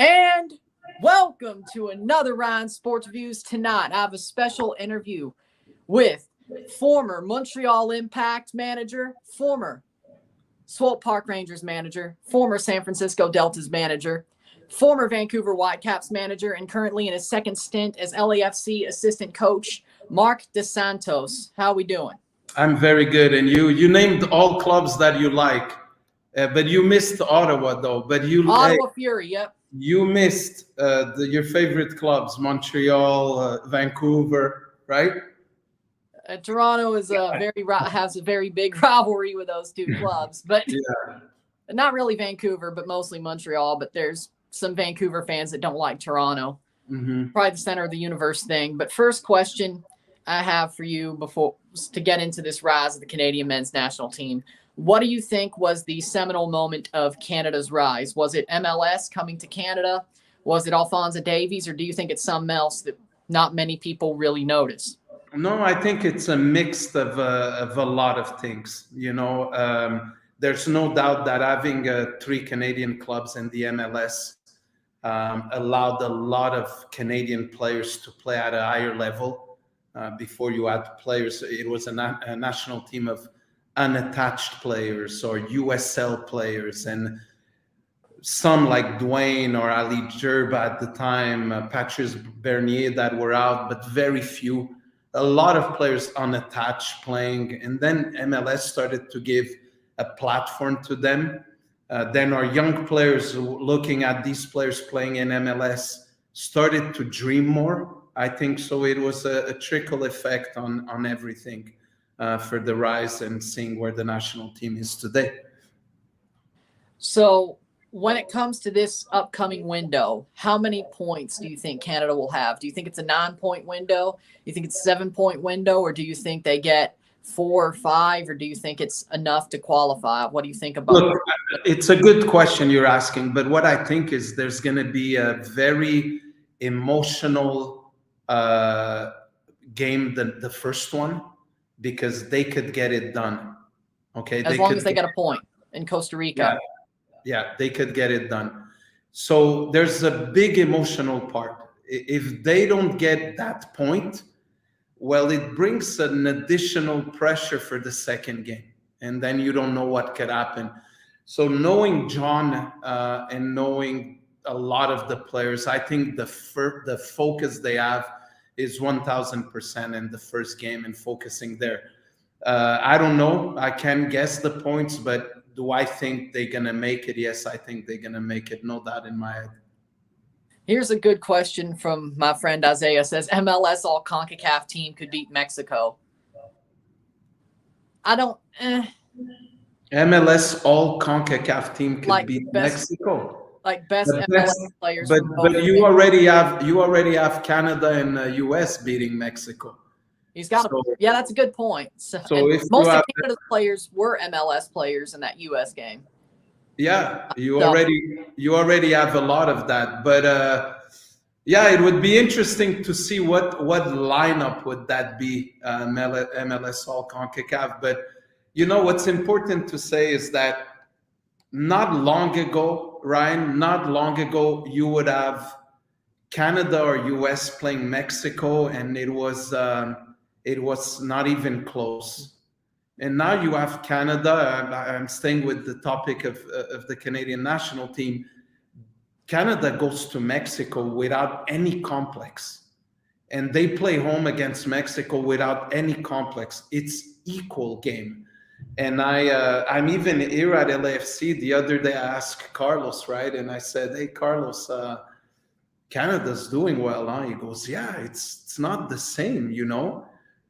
And welcome to another Ryan Sports Views. Tonight, I have a special interview with former Montreal Impact manager, former Swope Park Rangers manager, former San Francisco Deltas manager, former Vancouver Whitecaps manager, and currently in his second stint as LAFC Assistant Coach, Marc Dos Santos. How are we doing? I'm very good. And you named all clubs that you like, but you missed Ottawa, though. But Ottawa Fury, yep. You missed your favorite clubs, Montreal, Vancouver, right? Toronto is has a very big rivalry with those two clubs, but not really Vancouver, but mostly Montreal. But there's some Vancouver fans that don't like Toronto. Probably the center of the universe thing. But first question I have for you before to get into this rise of the Canadian men's national team. What do you think was the seminal moment of Canada's rise? Was it MLS coming to Canada? Was it Alphonso Davies? Or do you think it's something else that not many people really notice? No, I think it's a mix of a lot of things. There's no doubt that having 3 Canadian clubs in the MLS allowed a lot of Canadian players to play at a higher level. Before you had players, it was a national team of unattached players or USL players, and some like Dwayne or Ali Gerba at the time, Patrice Bernier that were out, but very few. A lot of players unattached playing, and then MLS started to give a platform to them. Then our young players looking at these players playing in MLS started to dream more. I think so. It was a trickle effect on everything. For the rise and seeing where the national team is today. So when it comes to this upcoming window, how many points do you think Canada will have? Do you think it's a 9-point window? Do you think it's a 7-point window? Or do you think they get 4 or 5? Or do you think it's enough to qualify? What do you think about Look, it's a good question you're asking. But what I think is there's going to be a very emotional game, the first one, because they could get it done. Okay. As long as they get a point in Costa Rica. Yeah, they could get it done. So there's a big emotional part. If they don't get that point, well, it brings an additional pressure for the second game. And then you don't know what could happen. So knowing John and knowing a lot of the players, I think the focus they have is 1,000% in the first game and focusing there. I don't know. I can't guess the points, but do I think they're going to make it? Yes, I think they're going to make it. No doubt in my head. Here's a good question from my friend Isaiah. Says MLS all CONCACAF team could beat Mexico. I don't. MLS all CONCACAF team could beat Mexico. Like best MLS players. But you already have Canada and US beating Mexico. He's got that's a good point. So if most of Canada's players were MLS players in that US game. Yeah, you already have a lot of that. But it would be interesting to see what lineup would that be, MLS all CONCACAF. But what's important to say is that not long ago, Ryan, you would have Canada or US playing Mexico, and it was not even close. And now you have Canada. I'm staying with the topic of the Canadian national team. Canada goes to Mexico without any complex, and they play home against Mexico without any complex. It's equal game. And I'm even here at LAFC. The other day I asked Carlos, right? And I said, hey, Carlos, Canada's doing well, huh? He goes, yeah, it's not the same,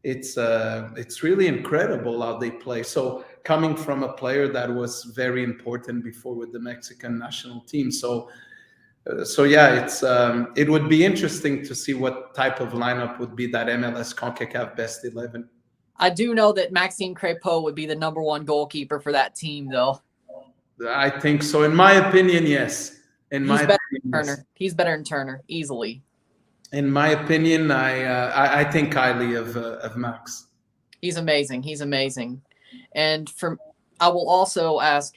It's really incredible how they play. So coming from a player that was very important before with the Mexican national team. So it would be interesting to see what type of lineup would be that MLS CONCACAF best 11. I do know that Maxime Crépeau would be the #1 goalkeeper for that team, though. I think so. In my opinion, yes. He's better than Turner. He's better than Turner, easily. In my opinion, I think highly of Max. He's amazing. And I will also ask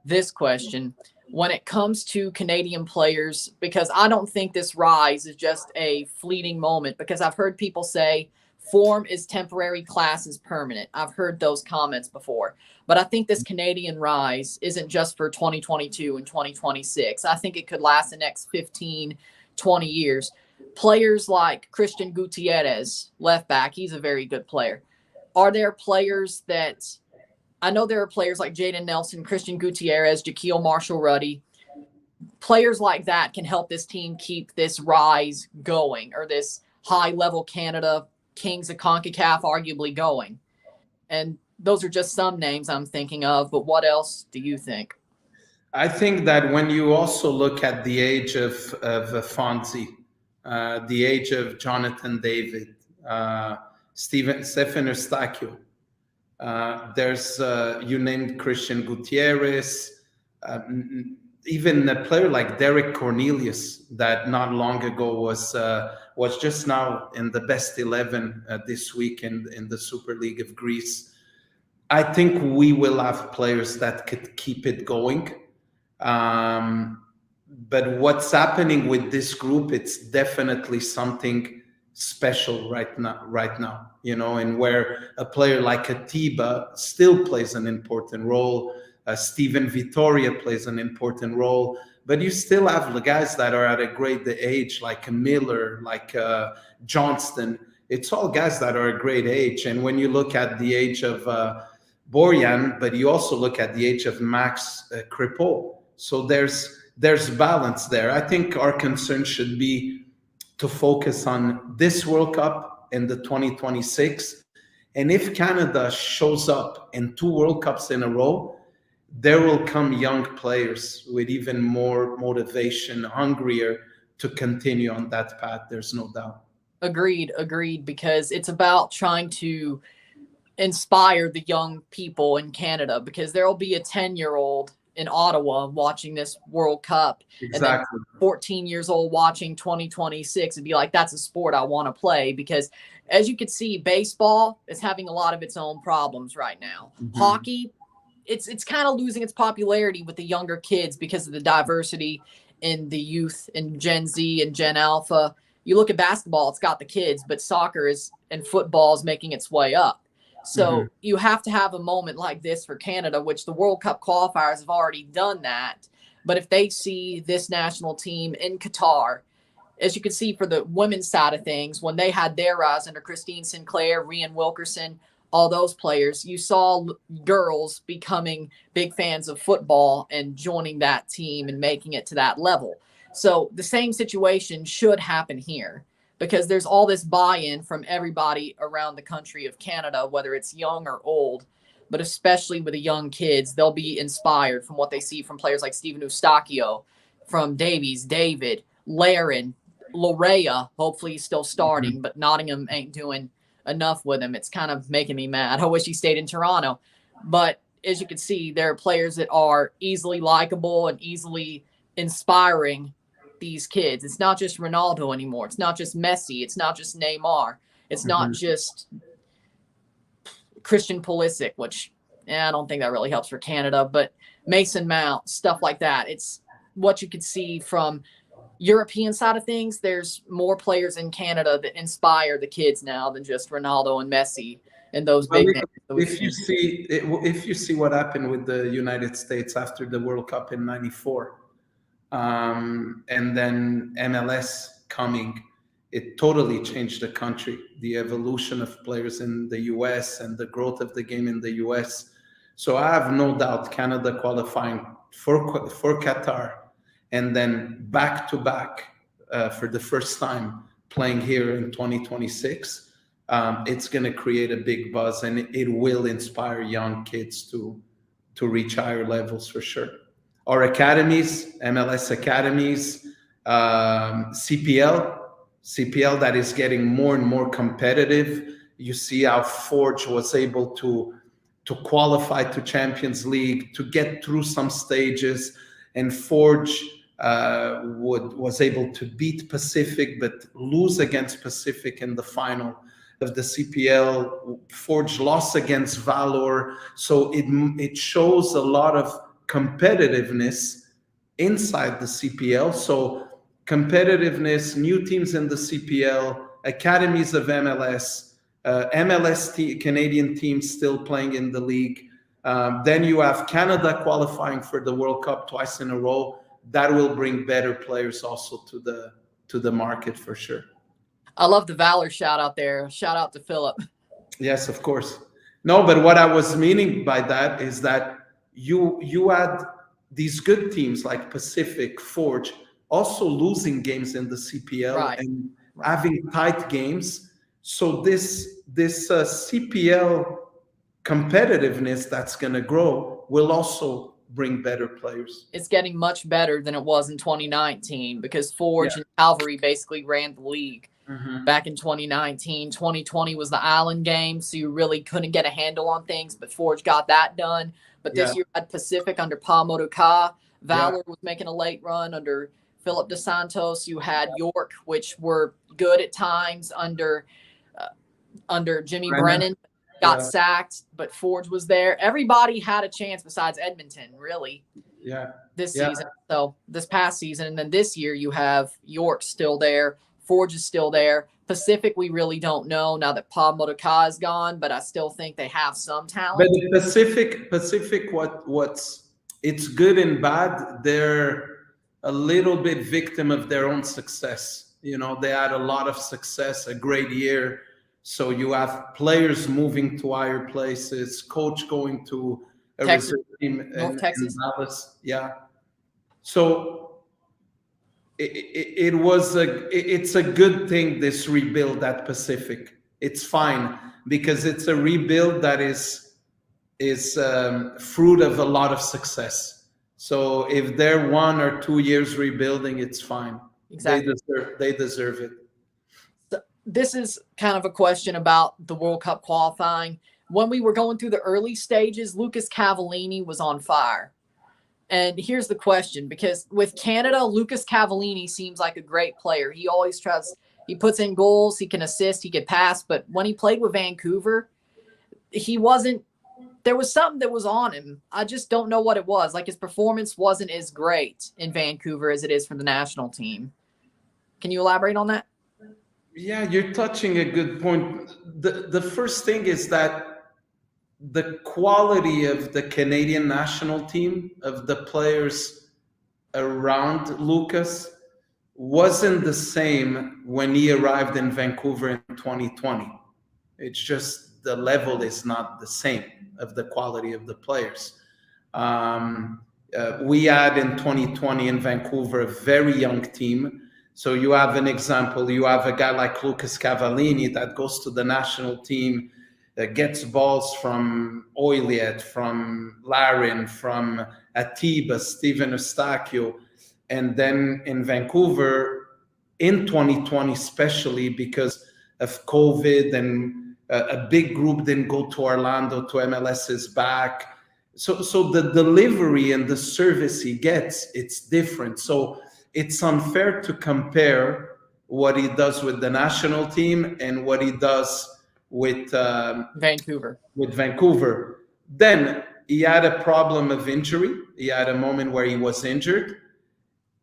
this question. when it comes to Canadian players, because I don't think this rise is just a fleeting moment, because I've heard people say form is temporary, class is permanent. I've heard those comments before. But I think this Canadian rise isn't just for 2022 and 2026. I think it could last the next 15, 20 years. Players like Christian Gutierrez, left back, he's a very good player. Are there players that I know there are players like Jaden Nelson, Christian Gutierrez, Jaquil Marshall-Ruddy. Players like that can help this team keep this rise going, or this high-level Canada Kings of CONCACAF arguably going. And those are just some names I'm thinking of, but what else do you think? I think that when you also look at the age of Fonzie, the age of Jonathan David, Stephen Eustachio, there's you named Christian Gutierrez, even a player like Derek Cornelius that not long ago was just now in the best 11 this week in the Super League of Greece. I think we will have players that could keep it going. But what's happening with this group, it's definitely something special right now, you know, and where a player like Atiba still plays an important role. Steven Vittoria plays an important role, but you still have the guys that are at a great age, like Miller, like Johnston. It's all guys that are a great age. And when you look at the age of Borjan, but you also look at the age of Max Crepeau. So there's balance there. I think our concern should be to focus on this World Cup and the 2026. And if Canada shows up in 2 World Cups in a row, there will come young players with even more motivation, hungrier to continue on that path. There's no doubt. Agreed, because it's about trying to inspire the young people in Canada, because there will be a 10-year-old in Ottawa watching this World Cup, exactly. And then 14 years old watching 2026 and be like, that's a sport I want to play. Because as you can see, baseball is having a lot of its own problems right now. Mm-hmm. Hockey, it's kind of losing its popularity with the younger kids because of the diversity in the youth and Gen Z and Gen Alpha. You look at basketball, it's got the kids, but soccer and football is making its way up. So you have to have a moment like this for Canada, which the World Cup qualifiers have already done that. But if they see this national team in Qatar, as you can see for the women's side of things, when they had their rise under Christine Sinclair, Rian Wilkerson, all those players, you saw girls becoming big fans of football and joining that team and making it to that level. So the same situation should happen here, because there's all this buy-in from everybody around the country of Canada, whether it's young or old, but especially with the young kids, they'll be inspired from what they see from players like Stephen Eustachio, from Davies, David, Laren, Lorea, hopefully he's still starting, but Nottingham ain't doing enough with him. It's kind of making me mad. I wish he stayed in Toronto. But as you can see, there are players that are easily likable and easily inspiring these kids. It's not just Ronaldo anymore. It's not just Messi. It's not just Neymar. It's not just Christian Pulisic, which I don't think that really helps for Canada, but Mason Mount, stuff like that. It's what you could see from European side of things. There's more players in Canada that inspire the kids now than just Ronaldo and Messi and those big names. If you see what happened with the United States after the World Cup in '94, and then MLS coming, it totally changed the country. The evolution of players in the US and the growth of the game in the US. So I have no doubt Canada qualifying for Qatar, and then back to back for the first time playing here in 2026. It's going to create a big buzz, and it will inspire young kids to reach higher levels for sure. Our academies, MLS academies, CPL that is getting more and more competitive. You see how Forge was able to qualify to Champions League, to get through some stages, and Forge was able to beat Pacific but lose against Pacific in the final of the CPL. Forge lost against Valor. So it shows a lot of competitiveness inside the CPL. So competitiveness, new teams in the CPL, academies of MLS, Canadian teams still playing in the league. Then you have Canada qualifying for the World Cup twice in a row. That will bring better players also to the market for sure. I love the Valor shout out there. Shout out to Philip. Yes, of course. No, but what I was meaning by that is that you had these good teams like Pacific, Forge, also losing games in the CPL and having tight games. So this CPL competitiveness that's going to grow will also bring better players. It's getting much better than it was in 2019 because Forge and Calvary basically ran the league. Back in 2019. 2020 was the Island game, so you really couldn't get a handle on things, but Forge got that done. But this year had Pacific under Pa Modoka. Valor was making a late run under Philip Dos Santos. You had York, which were good at times under Jimmy Brennan. Got sacked, but Forge was there. Everybody had a chance besides Edmonton, really. This season. So this past season, and then this year you have York still there. Forge is still there. Pacific, we really don't know now that Pa Modoka is gone, but I still think they have some talent. But the Pacific, what's it's good and bad. They're a little bit victim of their own success. You know, they had a lot of success, a great year. So you have players moving to higher places, coach going to a reserve team in Dallas. Yeah. So it's a good thing, this rebuild at Pacific. It's fine because it's a rebuild that is fruit of a lot of success. So if they're 1 or 2 years rebuilding, it's fine. Exactly. They deserve it. This is kind of a question about the World Cup qualifying. When we were going through the early stages, Lucas Cavallini was on fire. And here's the question, because with Canada, Lucas Cavallini seems like a great player. He always tries, he puts in goals, he can assist, he can pass. But when he played with Vancouver, he wasn't, there was something that was on him. I just don't know what it was. Like his performance wasn't as great in Vancouver as it is for the national team. Can you elaborate on that? Yeah, you're touching a good point. The first thing is that the quality of the Canadian national team, of the players around Lucas, wasn't the same when he arrived in Vancouver in 2020. It's just the level is not the same of the quality of the players. We had in 2020 in Vancouver a very young team. So you have an example, you have a guy like Lucas Cavallini that goes to the national team, gets balls from Oiliet, from Larin, from Atiba, Steven Eustachio. And then in Vancouver, in 2020 especially, because of COVID and a big group didn't go to Orlando, to MLS's back. So the delivery and the service he gets, it's different. So it's unfair to compare what he does with the national team and what he does with Vancouver. Then he had a problem of injury. He had a moment where he was injured.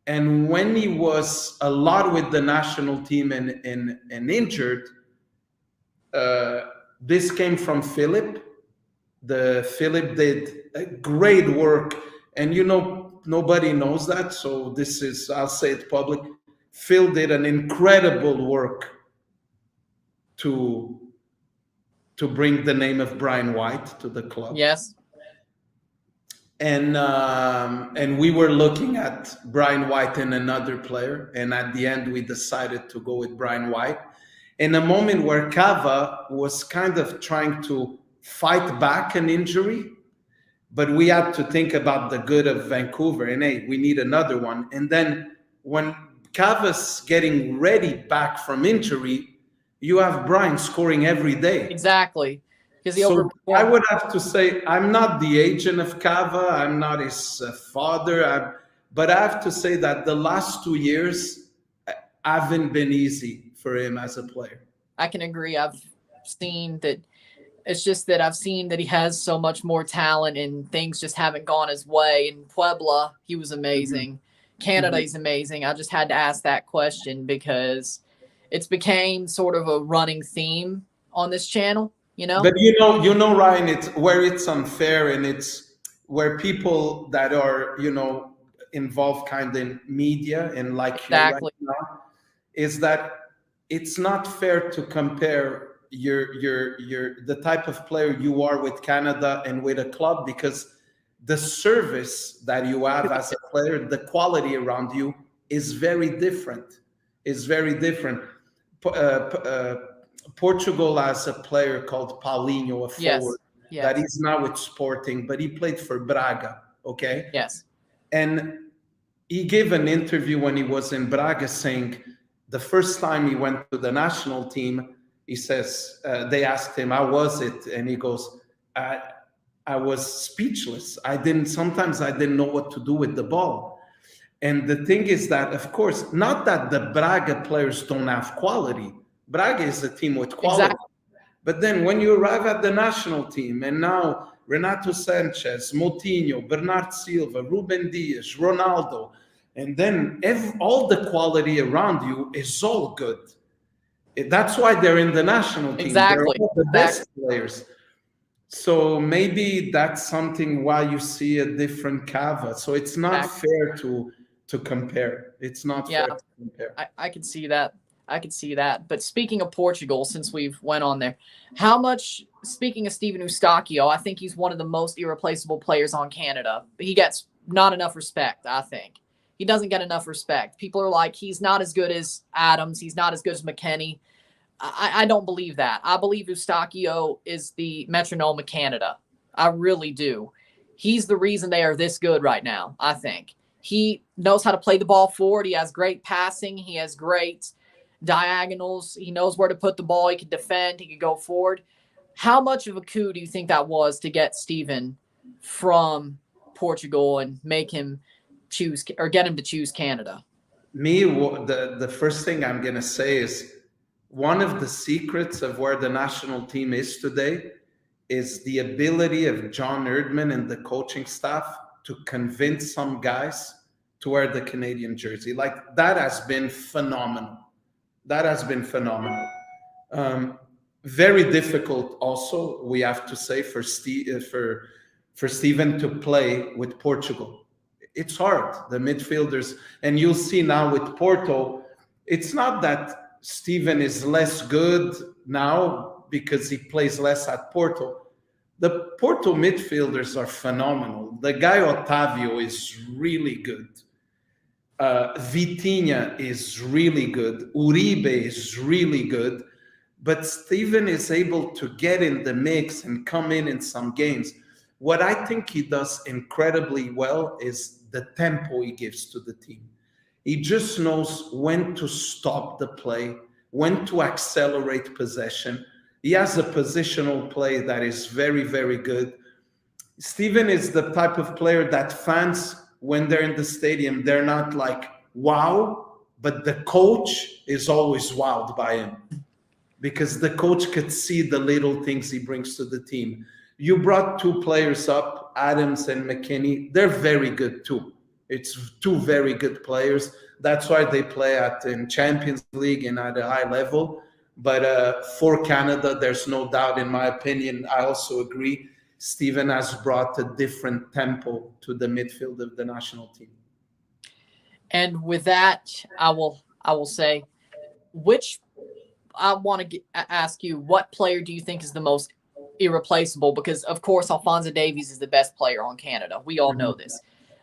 And when he was a lot with the national team and injured, this came from Philip. Philip did a great work. And, you know, nobody knows that. So this is, I'll say it public. Phil did an incredible work to bring the name of Brian White to the club. Yes. And we were looking at Brian White and another player. And at the end, we decided to go with Brian White. In a moment where Cava was kind of trying to fight back an injury, but we had to think about the good of Vancouver. And hey, we need another one. And then when Cava's getting ready back from injury, you have Brian scoring every day. Exactly. So I would have to say, I'm not the agent of Cava. I'm not his father. But I have to say that the last 2 years haven't been easy for him as a player. I can agree. I've seen that It's just that I've seen that he has so much more talent and things just haven't gone his way. In Puebla, he was amazing. Canada, he's amazing. I just had to ask that question because it's became sort of a running theme on this channel, you know? But Ryan, it's where it's unfair, and it's where people that are, involved kind of in media and like Exactly. you right now, is that it's not fair to compare the type of player you are with Canada and with a club, because the service that you have as a player, the quality around you is very different. Portugal has a player called Paulinho, a forward, that he's now with Sporting, but he played for Braga, okay? Yes. And he gave an interview when he was in Braga saying the first time he went to the national team, he says, they asked him, how was it? And he goes, I was speechless. Sometimes I didn't know what to do with the ball. And the thing is that, of course, not that the Braga players don't have quality. Braga is a team with quality. Exactly. But then when you arrive at the national team, and now Renato Sanchez, Moutinho, Bernard Silva, Ruben Dias, Ronaldo, and then all the quality around you is all good. That's why they're in the national team. Exactly. They're all the best players. So maybe that's something why you see a different Cava. So it's not fair to compare. It's not fair to compare. I can see that. But speaking of Portugal, since we've went on there, how much, speaking of Steven Eustáquio, I think he's one of the most irreplaceable players on Canada. He gets not enough respect, I think. He doesn't get enough respect. People are like, he's not as good as Adams. He's not as good as McKennie. I don't believe that. I believe Eustáquio is the metronome of Canada. I really do. He's the reason they are this good right now, I think. He knows how to play the ball forward. He has great passing. He has great diagonals. He knows where to put the ball. He can defend. He can go forward. How much of a coup do you think that was to get Steven from Portugal and make him choose, or get him to choose Canada? The first thing I'm going to say is, one of the secrets of where the national team is today is the ability of John Erdman and the coaching staff to convince some guys to wear the Canadian jersey. Like, that has been phenomenal. Very difficult also, we have to say, for Steven to play with Portugal. It's hard, the midfielders. And you'll see now with Porto, it's not that Steven is less good now because he plays less at Porto. The Porto midfielders are phenomenal. The guy Otavio is really good. Vitinha is really good. Uribe is really good. But Steven is able to get in the mix and come in some games. What I think he does incredibly well is the tempo he gives to the team. He just knows when to stop the play, when to accelerate possession. He has a positional play that is very, very good. Steven is the type of player that fans, when they're in the stadium, they're not like, wow, but the coach is always wowed by him, because the coach could see the little things he brings to the team. You brought two players up, Adams and McKennie. They're very good too. It's two very good players. That's why they play in Champions League and at a high level. But for Canada, there's no doubt, in my opinion, I also agree, Steven has brought a different tempo to the midfield of the national team. And with that, I will say, I want to ask you, what player do you think is the most irreplaceable? Because, of course, Alphonso Davies is the best player on Canada. We all know this.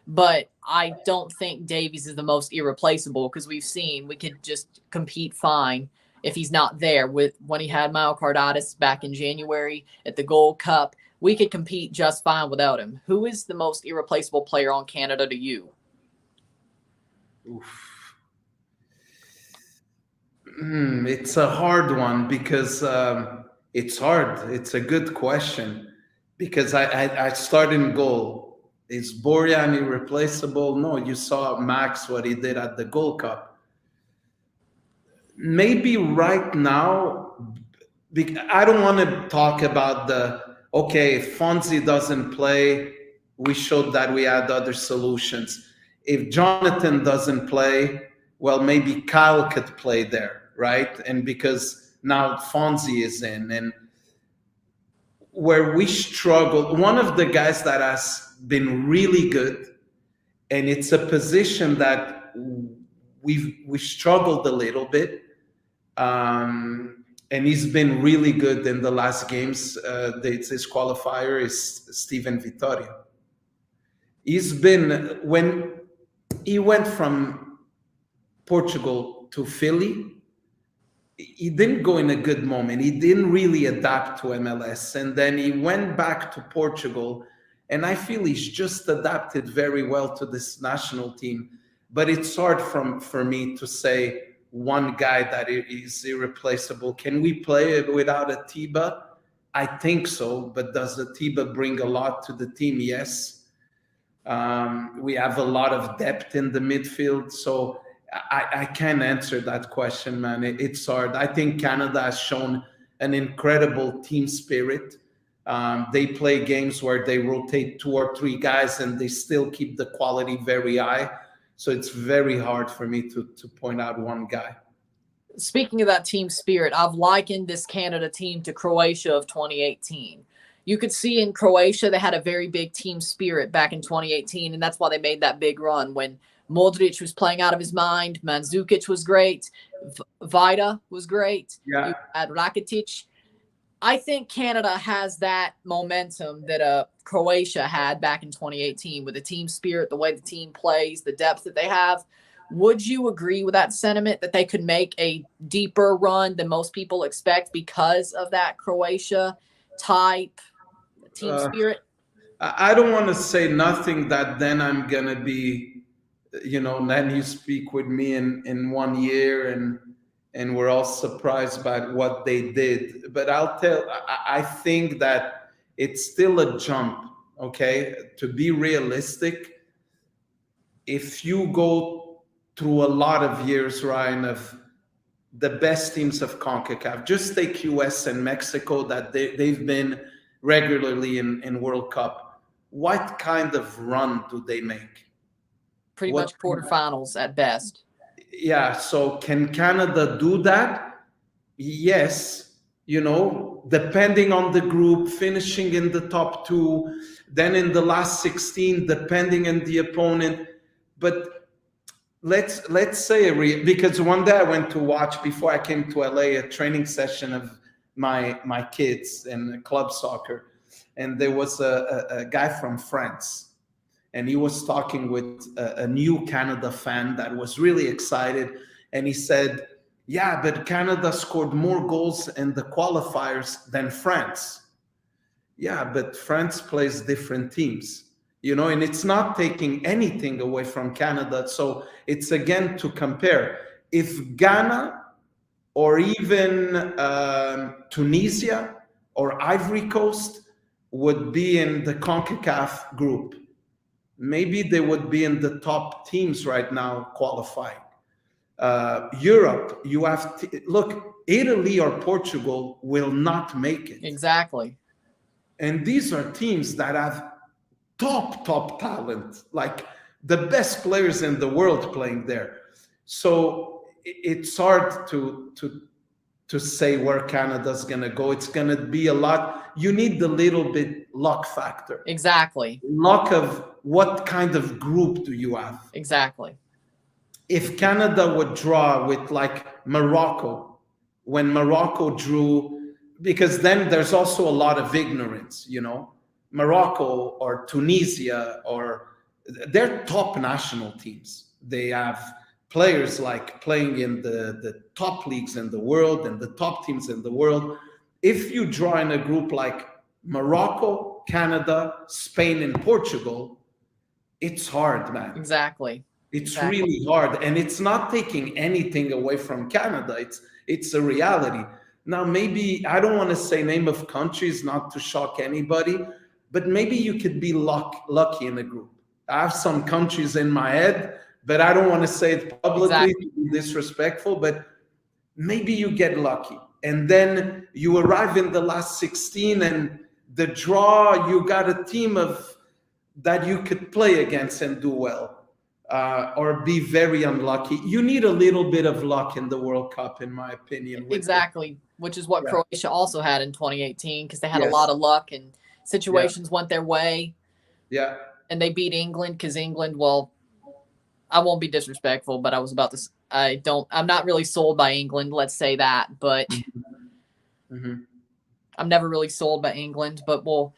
But I don't think Davies is the most irreplaceable, because we've seen we could just compete fine if he's not there. When he had myocarditis back in January at the Gold Cup, we could compete just fine without him. Who is the most irreplaceable player on Canada to you? Oof. It's a hard one, because it's hard. It's a good question, because I start in goal. Is Borjan irreplaceable? No, you saw Max, what he did at the Gold Cup. Maybe right now, I don't want to talk about okay, if Fonzie doesn't play, we showed that we had other solutions. If Jonathan doesn't play, well, maybe Kyle could play there, right? And because now Fonzie is in, and where we struggle, one of the guys that has been really good, and it's a position that we've struggled a little bit, and he's been really good in the last games. This qualifier is Steven Vittoria. He's been, when he went from Portugal to Philly, he didn't go in a good moment. He didn't really adapt to MLS. And then he went back to Portugal. And I feel he's just adapted very well to this national team. But it's hard for me to say one guy that is irreplaceable. Can we play it without Atiba? I think so. But does Atiba bring a lot to the team? Yes. We have a lot of depth in the midfield. So I can't answer that question, man. It's hard. I think Canada has shown an incredible team spirit. They play games where they rotate 2 or 3 guys and they still keep the quality very high. So it's very hard for me to point out one guy. Speaking of that team spirit, I've likened this Canada team to Croatia of 2018. You could see in Croatia, they had a very big team spirit back in 2018, and that's why they made that big run when Modric was playing out of his mind. Mandzukic was great. Vida was great. Yeah. You had Rakitic. I think Canada has that momentum that Croatia had back in 2018 with the team spirit, the way the team plays, the depth that they have. Would you agree with that sentiment that they could make a deeper run than most people expect because of that Croatia type team spirit? I don't want to say nothing that then I'm going to be, then you speak with me in 1 year and we're all surprised by what they did. But I think that it's still a jump, okay? To be realistic, if you go through a lot of years, Ryan, of the best teams of CONCACAF, just take US and Mexico that they've been regularly in World Cup. What kind of run do they make? Pretty much quarterfinals at best. Yeah, so can Canada do that? Yes, depending on the group, finishing in the top 2, then in the last 16, depending on the opponent. But let's say, because one day I went to watch, before I came to LA, a training session of my kids in club soccer, and there was a guy from France. And he was talking with a new Canada fan that was really excited. And he said, yeah, but Canada scored more goals in the qualifiers than France. Yeah, but France plays different teams, and it's not taking anything away from Canada. So it's, again, to compare. If Ghana or even Tunisia or Ivory Coast would be in the CONCACAF group, maybe they would be in the top teams right now qualifying. Europe, you have look, Italy or Portugal will not make it. Exactly. And these are teams that have top talent, like the best players in the world playing there. So it's hard to say where Canada's going to go. It's going to be a lot. You need the little bit luck factor. Exactly. Luck of what kind of group do you have? Exactly. If Canada would draw with like Morocco, when Morocco drew, because then there's also a lot of ignorance, Morocco or Tunisia, or they're top national teams. They have players like playing in the top leagues in the world and the top teams in the world. If you draw in a group like Morocco, Canada, Spain, and Portugal, it's hard, man. Exactly. It's really hard. And it's not taking anything away from Canada. It's a reality. Now, maybe, I don't want to say name of countries, not to shock anybody, but maybe you could be lucky in a group. I have some countries in my head, but I don't want to say it publicly to be disrespectful, but maybe you get lucky. And then you arrive in the last 16, and the draw, you got a team that you could play against and do well, or be very unlucky. You need a little bit of luck in the World Cup, in my opinion. Exactly, which is what Croatia also had in 2018, because they had a lot of luck and situations went their way. Yeah. And they beat England because England, well, I won't be disrespectful, but I'm not really sold by England, let's say that, but I'm never really sold by England, but we'll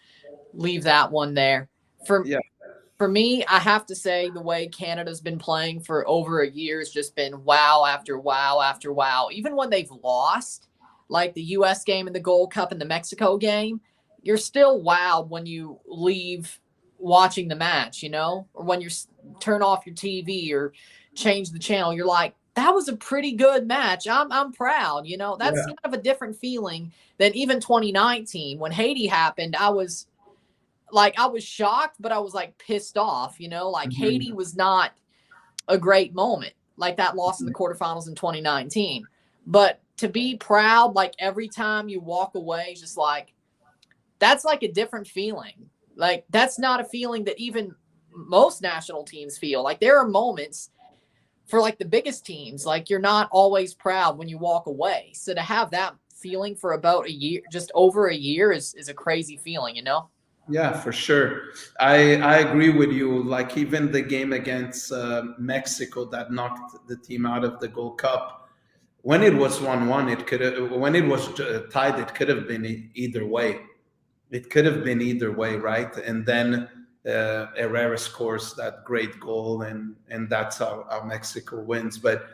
leave that one there. For me, I have to say the way Canada's been playing for over a year has just been wow after wow after wow. Even when they've lost, like the U.S. game and the Gold Cup and the Mexico game, you're still wowed when you leave watching the match, or when you turn off your TV or change the channel, you're like, that was a pretty good match. I'm proud, that's kind of a different feeling than even 2019 when Haiti happened. I was shocked, but I was like pissed off, Haiti was not a great moment, like that loss in the quarterfinals in 2019. But to be proud, like every time you walk away, just like, that's like a different feeling. Like, that's not a feeling that even most national teams feel. Like, there are moments for like the biggest teams, like you're not always proud when you walk away. So to have that feeling for about a year, just over a year is a crazy feeling, Yeah, for sure. I agree with you. Like even the game against Mexico that knocked the team out of the Gold Cup, when it was 1-1, when it was tied, it could have been either way. It could have been either way, right? And then Herrera scores that great goal, and that's how Mexico wins. But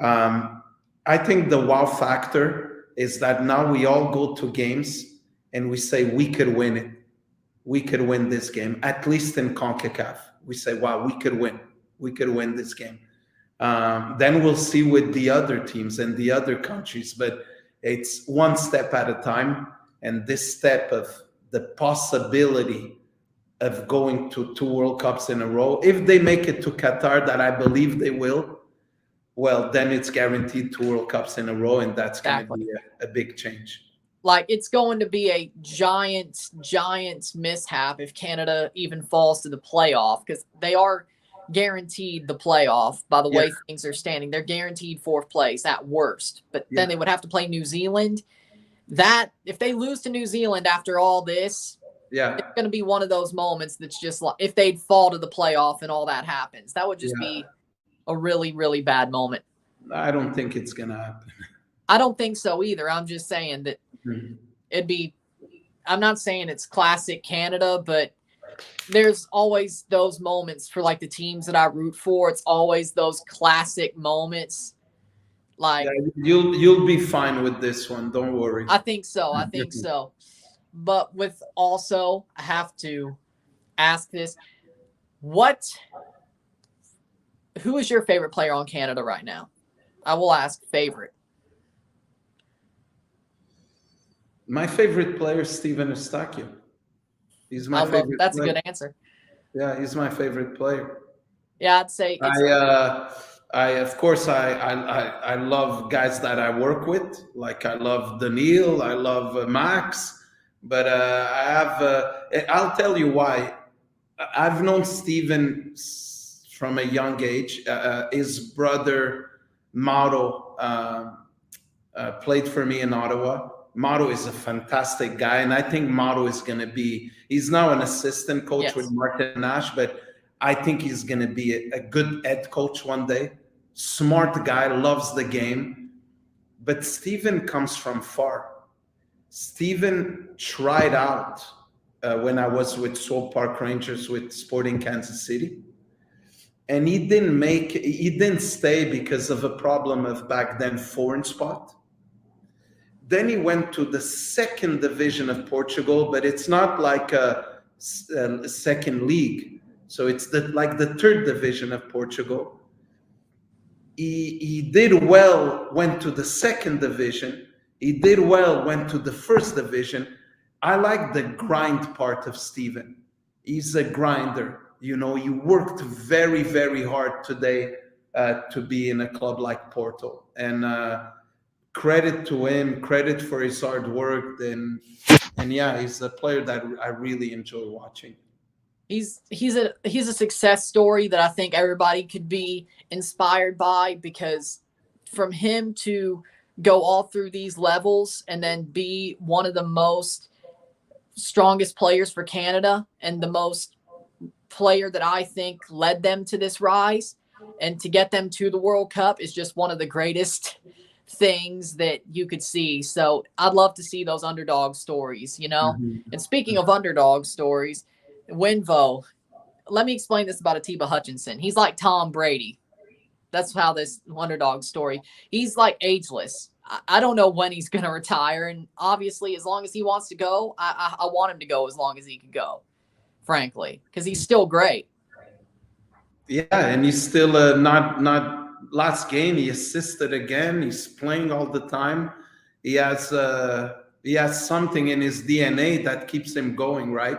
I think the wow factor is that now we all go to games and we say we could win it. We could win this game, at least in CONCACAF. We say, wow, we could win. We could win this game. Then we'll see with the other teams and the other countries. But it's one step at a time. And this step of the possibility of going to 2 World Cups in a row, if they make it to Qatar, that I believe they will, well, then it's guaranteed 2 World Cups in a row. And that's going to be a big change. Like, it's going to be a giant mishap if Canada even falls to the playoff, because they are guaranteed the playoff by the way things are standing. They're guaranteed 4th place at worst, but then they would have to play New Zealand. That, if they lose to New Zealand after all this, it's going to be one of those moments that's just like, if they'd fall to the playoff and all that happens, that would just be a really, really bad moment. I don't think it's going to happen. I don't think so either. I'm just saying that it'd be, I'm not saying it's classic Canada, but there's always those moments for like the teams that I root for. It's always those classic moments. Like, you'll be fine with this one. Don't worry. I think so. But with also, I have to ask this. Who is your favorite player on Canada right now? I will ask favorite. My favorite player is Steven Eustáquio. He's my favorite. That's a good answer. Yeah, he's my favorite player. Yeah, I'd say. I of course I love guys that I work with. Like I love Daniil, I love Max, but I'll tell you why. I've known Steven from a young age. His brother Mauro played for me in Ottawa. Mauro is a fantastic guy, and I think Mauro is going to be, he's now an assistant coach with Marc Dos, but I think he's going to be a good head coach one day. Smart guy, loves the game. But Steven comes from far. Steven tried out when I was with Swope Park Rangers with Sporting Kansas City. And he didn't stay because of a problem of back then foreign spot. Then he went to the 2nd division of Portugal, but it's not like a second league. So it's like the 3rd division of Portugal. He did well, went to the 2nd division. He did well, went to the 1st division. I like the grind part of Steven. He's a grinder. He worked very, very hard today to be in a club like Porto. And credit to him, credit for his hard work. And yeah, he's a player that I really enjoy watching. He's a success story that I think everybody could be inspired by, because from him to go all through these levels and then be one of the most strongest players for Canada and the most player that I think led them to this rise, and to get them to the World Cup is just one of the greatest things that you could see. So I'd love to see those underdog stories, you know? And speaking of underdog stories, Winvo, let me explain this about Atiba Hutchinson. He's like Tom Brady. That's how this underdog story, he's like ageless. I don't know when he's going to retire. And obviously, as long as he wants to go, I want him to go as long as he can go, frankly, because he's still great. Yeah, and he's still not last game. He assisted again. He's playing all the time. He has something in his DNA that keeps him going, right?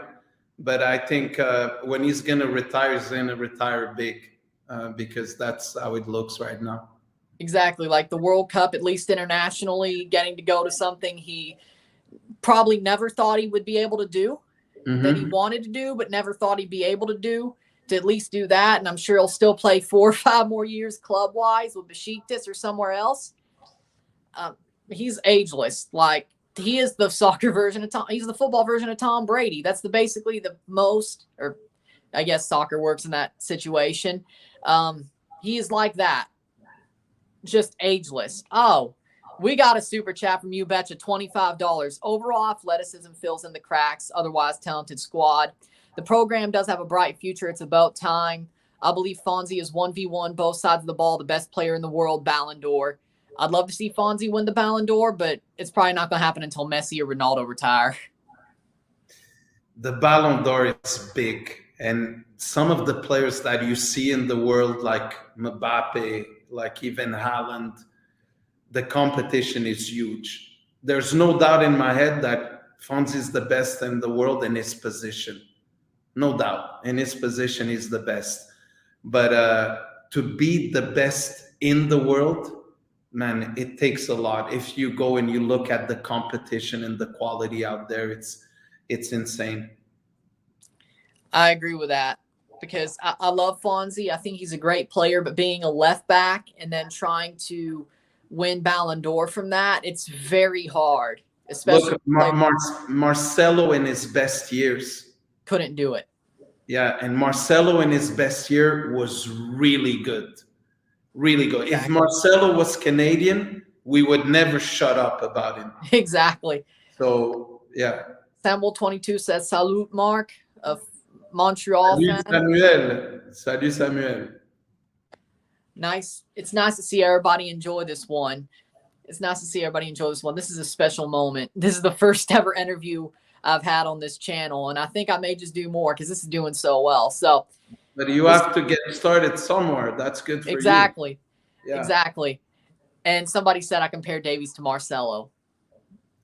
But I think when he's going to retire, he's going to retire big, because that's how it looks right now. Exactly. Like the World Cup, at least internationally, getting to go to something he probably never thought he would be able to do, that he wanted to do, but never thought he'd be able to do, to at least do that. And I'm sure he'll still play 4 or 5 more years club-wise with Besiktas or somewhere else. He's ageless. Like, he is the soccer version of Tom. He's the football version of Tom Brady. That's basically the most, or I guess soccer works in that situation. He is like that. Just ageless. Oh, we got a super chat from You Betcha, $25. Overall athleticism fills in the cracks, otherwise talented squad. The program does have a bright future. It's about time. I believe Fonzie is 1v1, both sides of the ball, the best player in the world, Ballon d'Or. I'd love to see Fonzie win the Ballon d'Or, but it's probably not going to happen until Messi or Ronaldo retire. The Ballon d'Or is big. And some of the players that you see in the world, like Mbappe, like even Haaland, the competition is huge. There's no doubt in my head that Fonzie is the best in the world in his position. No doubt. In his position, he's the best. But to be the best in the world, man, it takes a lot. If you go and you look at the competition and the quality out there, it's insane. I agree with that, because I love Fonzie. I think he's a great player, but being a left back and then trying to win Ballon d'Or from that, it's very hard. Especially look, Marcelo in his best years couldn't do it. Yeah, and Marcelo in his best year was really good. Really good. Exactly. If Marcelo was Canadian, we would never shut up about him. Exactly. So, yeah. Samuel22 says, Salut, Marc, of Montreal Salut, Samuel. Salut, Samuel. Nice. It's nice to see everybody enjoy this one. This is a special moment. This is the first ever interview I've had on this channel, and I think I may just do more because this is doing so well. So, but you have to get started somewhere. That's good for you. Exactly. Yeah. Exactly. And somebody said I compared Davies to Marcelo.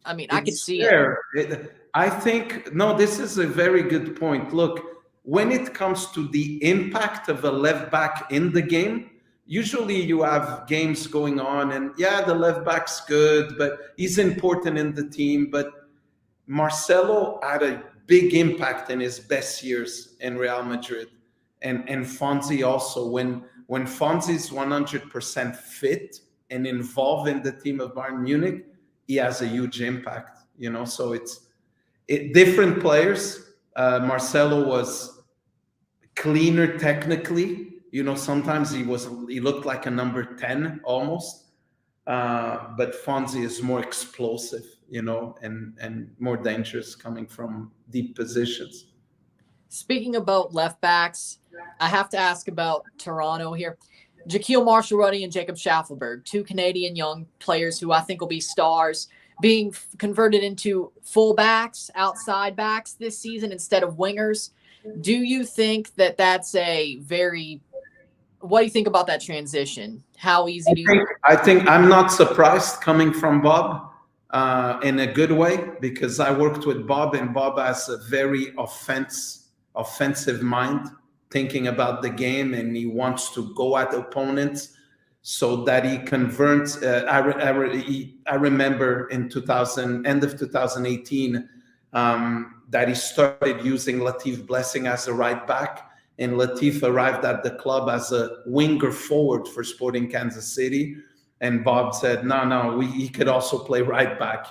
I mean, I could see it. I think, no, this is a very good point. Look, when it comes to the impact of a left back in the game, usually you have games going on and yeah, the left back's good, but he's important in the team. But Marcelo had a big impact in his best years in Real Madrid. And Fonzie also, when Fonzie's 100% fit and involved in the team of Bayern Munich, he has a huge impact, you know. So it's different players. Marcelo was cleaner technically, you know. Sometimes he looked like a number 10 almost, but Fonzie is more explosive, you know, and more dangerous coming from deep positions. Speaking about left backs, I have to ask about Toronto here. Jaquil Marshall-Ruddy and Jacob Schaffelberg, 2 Canadian young players who I think will be stars, being converted into full backs, outside backs this season instead of wingers. Do you think that that's what do you think about that transition? How easy do you think? I think I'm not surprised coming from Bob in a good way, because I worked with Bob, and Bob has a very offensive mind, thinking about the game, and he wants to go at opponents. so that he converts. I remember in end of 2018, that he started using Latif Blessing as a right back, and Latif arrived at the club as a winger forward for Sporting Kansas City, and Bob said, no, he could also play right back,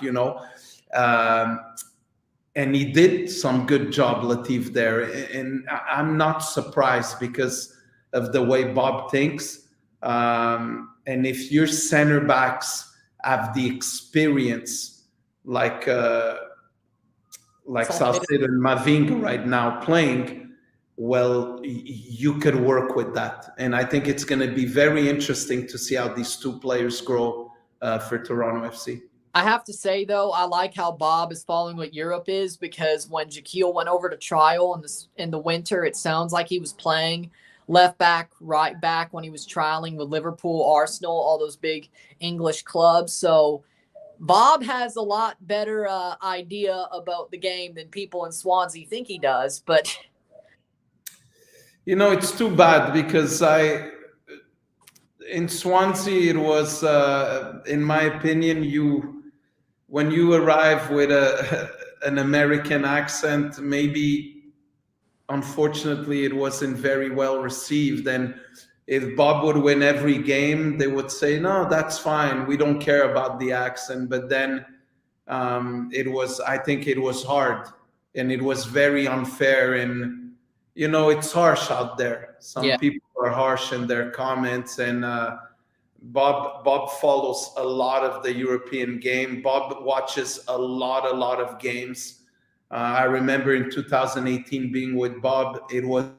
and he did some good job, Latif, there. And I'm not surprised because of the way Bob thinks. And if your center backs have the experience like Salcedo and Mavinga right now playing, well, you could work with that. And I think it's going to be very interesting to see how these two players grow for Toronto FC. I have to say, though, I like how Bob is following what Europe is, because when Jaquil went over to trial in the winter, it sounds like he was playing left back, right back when he was trialing with Liverpool, Arsenal, all those big English clubs. So Bob has a lot better idea about the game than people in Swansea think he does. But it's too bad, because in Swansea, it was, in my opinion, when you arrive with an American accent, maybe, unfortunately, it wasn't very well received. And if Bob would win every game, they would say, no, that's fine, we don't care about the accent. But then I think it was hard, and it was very unfair. And, it's harsh out there. Some people are harsh in their comments, and Bob follows a lot of the European game. Bob watches a lot of games. I remember in 2018 being with Bob, it was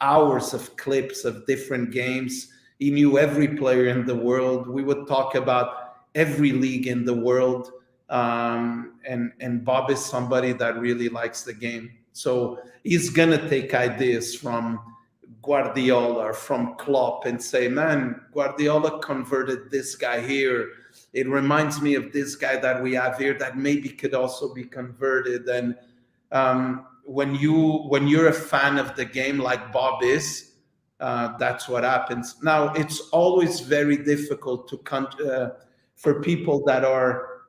hours of clips of different games. He knew every player in the world. We would talk about every league in the world. And Bob is somebody that really likes the game. So he's going to take ideas from Guardiola or from Klopp and say, man, Guardiola converted this guy here. It reminds me of this guy that we have here that maybe could also be converted. And when you're a fan of the game like Bob is, that's what happens. Now, it's always very difficult for people that are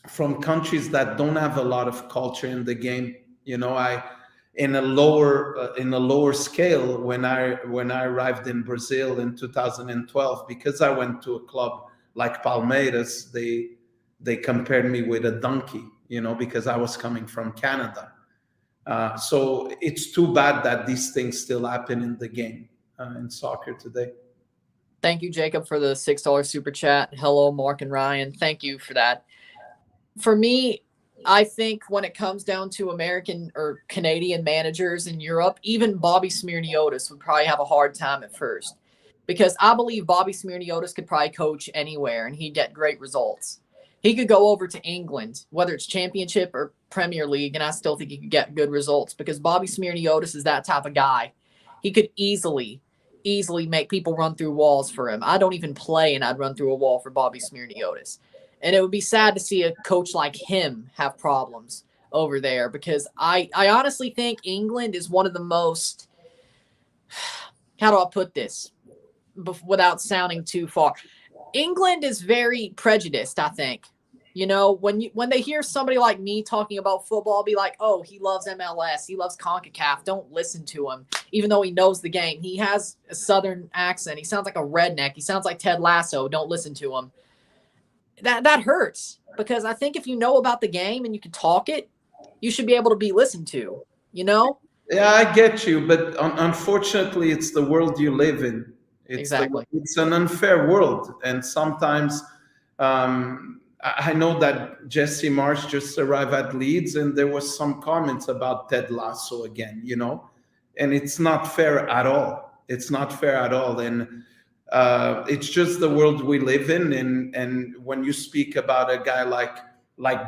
from countries that don't have a lot of culture in the game. In a lower scale, when I arrived in Brazil in 2012, because I went to a club like Palmeiras, they compared me with a donkey, because I was coming from Canada. So it's too bad that these things still happen in the game, in soccer today. Thank you, Jacob, for the $6 super chat. Hello, Mark and Ryan. Thank you for that. For me, I think when it comes down to American or Canadian managers in Europe, even Bobby Smirniotis would probably have a hard time at first, because I believe Bobby Smirniotis could probably coach anywhere and he'd get great results. He could go over to England, whether it's Championship or Premier League, and I still think he could get good results, because Bobby Smirniotis is that type of guy. He could easily make people run through walls for him. I don't even play, and I'd run through a wall for Bobby Smirniotis. And it would be sad to see a coach like him have problems over there, because I honestly think England is one of the most, how do I put this without sounding too far? England is very prejudiced, I think. When they hear somebody like me talking about football, be like, oh, he loves MLS, he loves CONCACAF, don't listen to him, even though he knows the game. He has a Southern accent. He sounds like a redneck. He sounds like Ted Lasso. Don't listen to him. That hurts, because I think if you know about the game and you can talk it, you should be able to be listened to, Yeah, I get you, but unfortunately, it's the world you live in. Exactly. It's an unfair world, and sometimes I know that Jesse Marsh just arrived at Leeds, and there was some comments about Ted Lasso again, and it's not fair at all. It's not fair at all, and it's just the world we live in. And when you speak about a guy like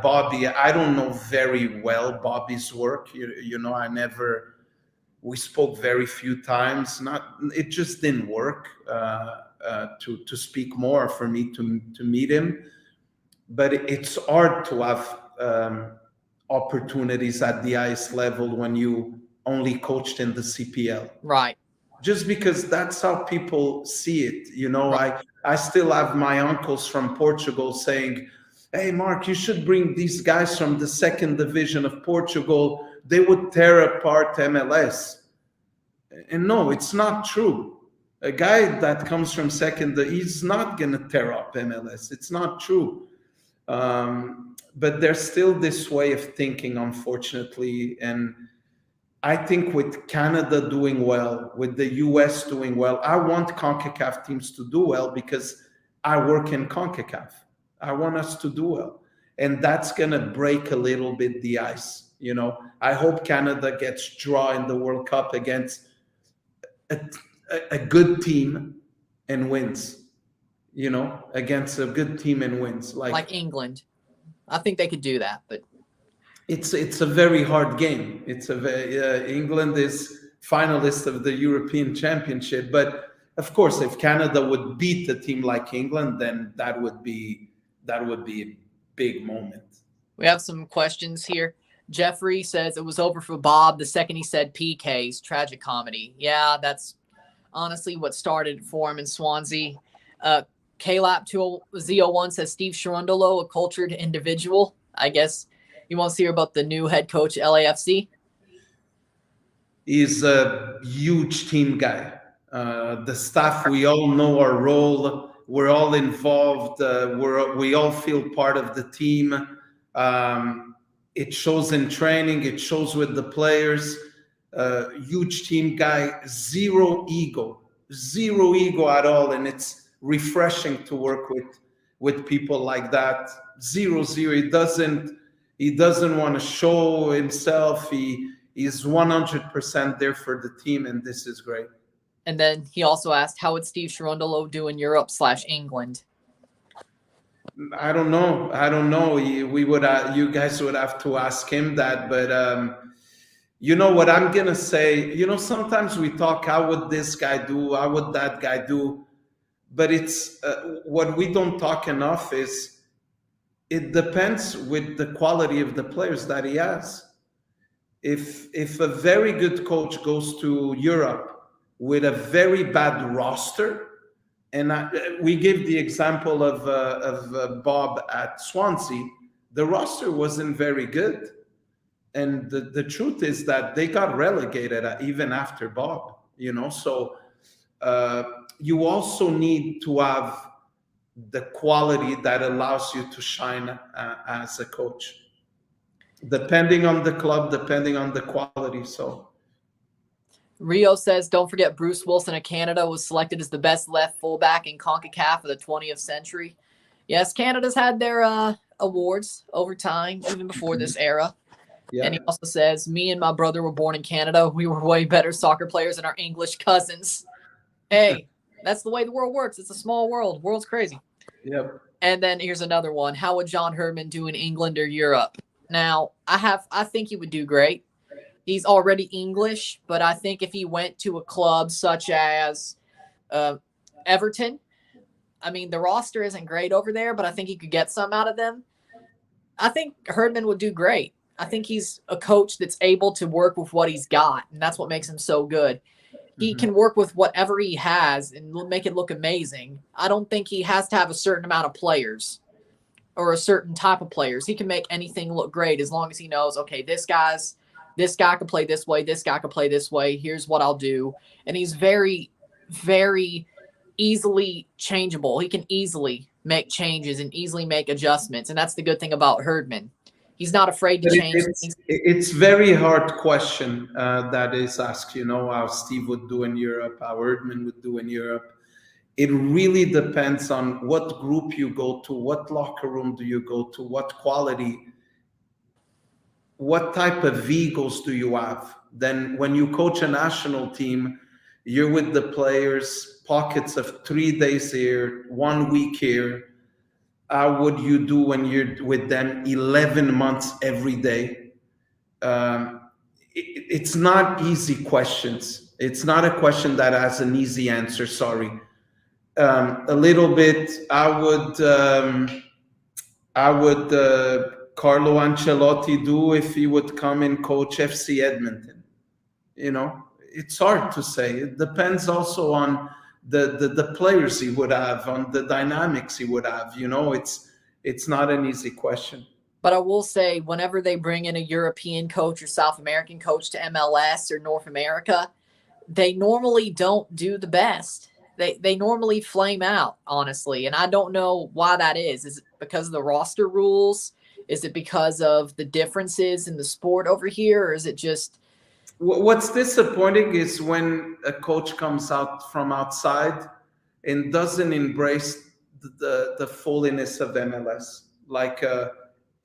Bobby, I don't know very well Bobby's work. We spoke very few times. It just didn't work to speak more for me to meet him. But it's hard to have opportunities at the highest level when you only coached in the CPL. Right. just because that's how people see it. You know, I still have my uncles from Portugal saying, hey, Mark, you should bring these guys from the second division of Portugal. They would tear apart MLS. And no, it's not true. A guy that comes from second, he's not going to tear up MLS. It's not true. But there's still this way of thinking, unfortunately. And I think with Canada doing well, with the US doing well, I want CONCACAF teams to do well because I work in CONCACAF. I want us to do well. And that's going to break a little bit the ice. You know, I hope Canada gets draw in the World Cup against a good team and wins. You know, against a good team and wins. Like England. I think they could do that, but it's a very hard game. It's England is finalist of the European Championship, but of course, if Canada would beat a team like England, then that would be a big moment. We have some questions here. Jeffrey says it was over for Bob the second he said PKs. Tragic comedy. Yeah, that's honestly what started for him in Swansea. KLAP2Z01 says Steve Cherundolo, a cultured individual. I guess he wants to hear about the new head coach, LAFC. He's a huge team guy. The staff, we all know our role. We're all involved. We all feel part of the team. It shows in training. It shows with the players. Huge team guy. Zero ego at all. And it's refreshing to work with people like that. Zero. He doesn't want to show himself. He's 100% there for the team, and this is great. And then he also asked, how would Steve Cherundolo do in Europe/England? I don't know. You guys would have to ask him that. But you know what I'm gonna say. You know, sometimes we talk, how would this guy do? How would that guy do? But it's what we don't talk enough is it depends with the quality of the players that he has. If a very good coach goes to Europe with a very bad roster, and we give the example of Bob at Swansea, the roster wasn't very good. And the truth is that they got relegated even after Bob, you know, so you also need to have the quality that allows you to shine as a coach, depending on the club, depending on the quality. So Rio says, don't forget Bruce Wilson of Canada was selected as the best left fullback in CONCACAF of the 20th century. Yes, Canada's had their awards over time, even before this era. Yeah. And he also says, me and my brother were born in Canada. We were way better soccer players than our English cousins. Hey, that's the way the world works. It's a small world. World's crazy. Yep. And then here's another one. How would John Herman do in England or Europe? Now, I think he would do great. He's already English, but I think if he went to a club such as Everton, I mean, the roster isn't great over there, but I think he could get some out of them. I think Herman would do great. I think he's a coach that's able to work with what he's got, and that's what makes him so good. He can work with whatever he has and make it look amazing. I don't think he has to have a certain amount of players or a certain type of players. He can make anything look great as long as he knows, okay, this guy can play this way, this guy can play this way, here's what I'll do. And he's very, very easily changeable. He can easily make changes and easily make adjustments. And that's the good thing about Herman. He's not afraid to change. It's very hard question that is asked, you know, how Steve would do in Europe, how Herman would do in Europe. It really depends on what group you go to, what locker room do you go to, what quality, what type of egos do you have. Then when you coach a national team, you're with the players, pockets of 3 days here, 1 week here. How would you do when you're with them 11 months every day? It's not easy questions. It's not a question that has an easy answer, sorry. A little bit, I would Carlo Ancelotti do if he would come and coach FC Edmonton. You know, it's hard to say. It depends also on the players he would have, on the dynamics he would have. It's not an easy question. But I will say, whenever they bring in a European coach or South American coach to MLS or North America, they normally don't do the best. They normally flame out, honestly. And I don't know why that is. Is it because of the roster rules? Is it because of the differences in the sport over here? Or is it just... What's disappointing is when a coach comes out from outside and doesn't embrace the fullness of MLS. Like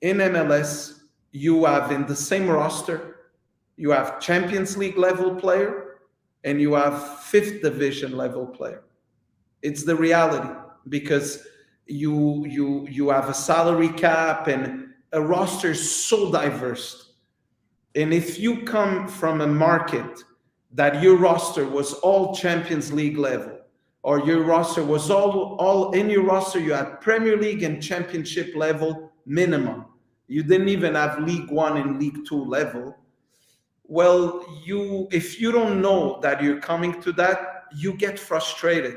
in MLS, you have in the same roster, you have Champions League level player and you have fifth division level player. It's the reality, because you have a salary cap and a roster is so diverse. And if you come from a market that your roster was all Champions League level, or your roster was all in your roster, you had Premier League and Championship level minimum. You didn't even have League One and League Two level. Well, if you don't know that you're coming to that, you get frustrated.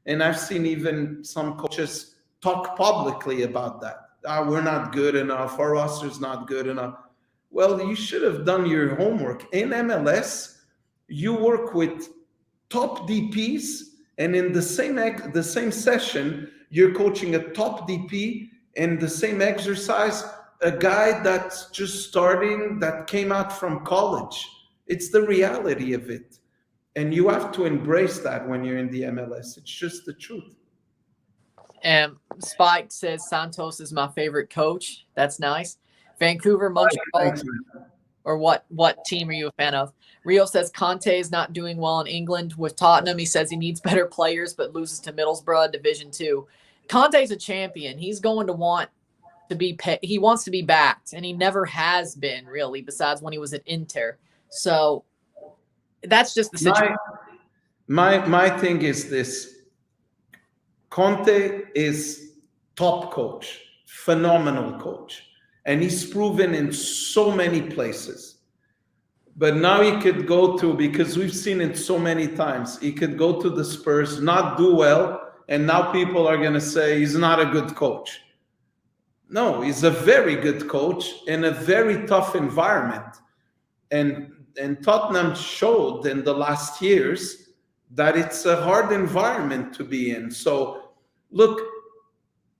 And I've seen even some coaches talk publicly about that. We're not good enough. Our roster's not good enough. Well, you should have done your homework. In MLS, you work with top DPs, and in the same session, you're coaching a top DP, and the same exercise, a guy that's just starting, that came out from college. It's the reality of it. And you have to embrace that when you're in the MLS. It's just the truth. And Spike says Santos is my favorite coach. That's nice. Vancouver, Montreal, or what team are you a fan of? Rio says Conte is not doing well in England with Tottenham. He says he needs better players, but loses to Middlesbrough, Division 2. Conte's a champion. He's going to want to be he wants to be backed, and he never has been, really, besides when he was at Inter. So that's just the situation. My thing is this. Conte is top coach, phenomenal coach. And he's proven in so many places. But now he could go to, because we've seen it so many times, he could go to the Spurs, not do well, and now people are going to say he's not a good coach. No, he's a very good coach in a very tough environment. And Tottenham showed in the last years that it's a hard environment to be in. So, look,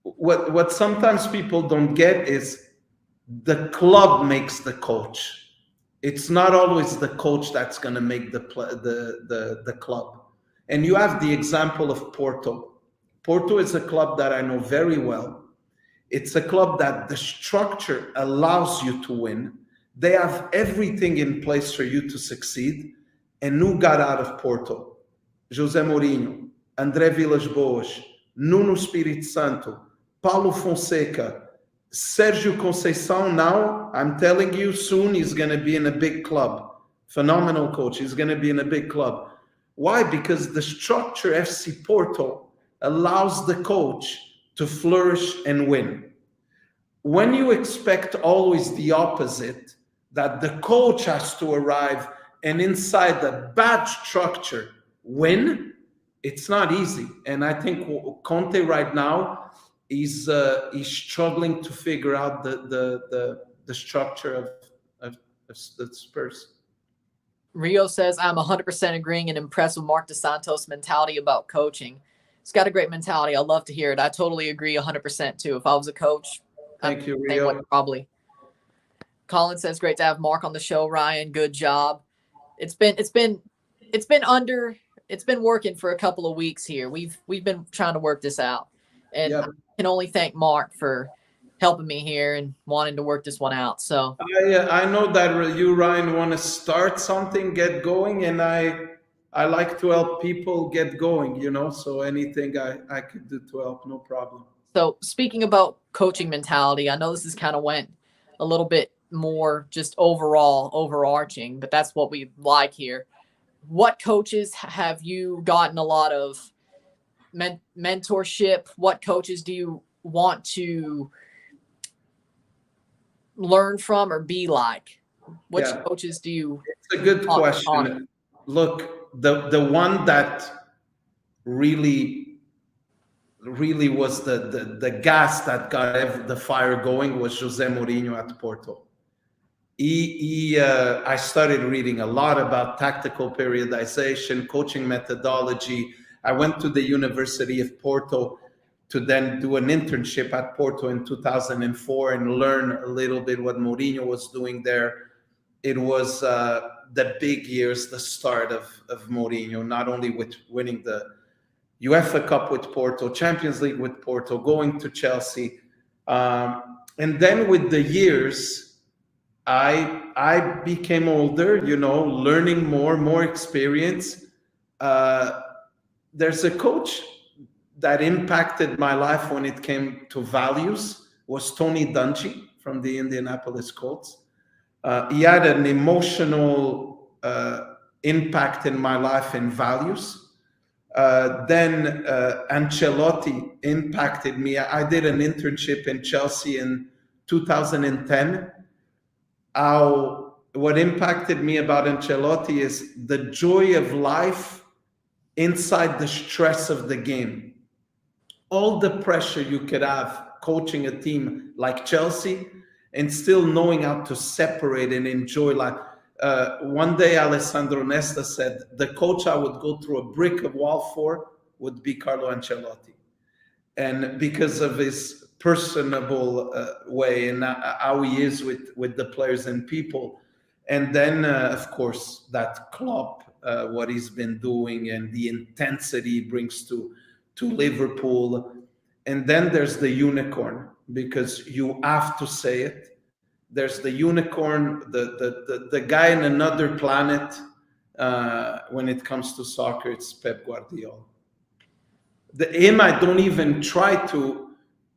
what sometimes people don't get is the club makes the coach. It's not always the coach that's going to make the club. And you have the example of Porto. Porto is a club that I know very well. It's a club that the structure allows you to win. They have everything in place for you to succeed. And who got out of Porto? José Mourinho, André Villas-Boas, Nuno Espírito Santo, Paulo Fonseca, Sergio Conceição. Now, I'm telling you, soon he's going to be in a big club. Phenomenal coach. He's going to be in a big club. Why? Because the structure FC Porto allows the coach to flourish and win. When you expect always the opposite, that the coach has to arrive and inside the bad structure win, it's not easy. And I think Conte right now is struggling to figure out the structure of the Spurs. Rio says, I'm 100% agreeing and impressed with Marc Dos Santos' mentality about coaching. He's got a great mentality. I love to hear it. I totally agree 100% too. If I was a coach, thank you, Rio. Probably. Colin says, great to have Marc on the show, Ryan. Good job. It's been working for a couple of weeks here. We've been trying to work this out. And I can only thank Marc for helping me here and wanting to work this one out. So I know that you, Ryan, want to start something, get going, and I like to help people get going, so anything I could do to help, no problem. So speaking about coaching mentality, I know this is kind of went a little bit more just overarching, but that's what we like here. What coaches have you gotten a lot of mentorship? What coaches do you want to learn from or be like? Which coaches do you? It's a good question. look, the one that really was the gas that got the fire going was Jose Mourinho at Porto. I started reading a lot about tactical periodization, coaching methodology. I went to the University of Porto to then do an internship at Porto in 2004 and learn a little bit what Mourinho was doing there. It was the big years, the start of Mourinho, not only with winning the UEFA Cup with Porto, Champions League with Porto, going to Chelsea. And then with the years, I became older, learning more experience. There's a coach that impacted my life when it came to values, was Tony Dungy from the Indianapolis Colts. He had an emotional impact in my life in values. Then Ancelotti impacted me. I did an internship in Chelsea in 2010. What impacted me about Ancelotti is the joy of life inside the stress of the game. All the pressure you could have coaching a team like Chelsea and still knowing how to separate and enjoy life. One day, Alessandro Nesta said, the coach I would go through a brick of wall for would be Carlo Ancelotti. And because of his personable way and how he is with the players and people. And then, of course, that Klopp, what he's been doing and the intensity he brings to Liverpool. And then there's the unicorn, because you have to say it. There's the unicorn, the guy in another planet when it comes to soccer. It's Pep Guardiola. Him I don't even try to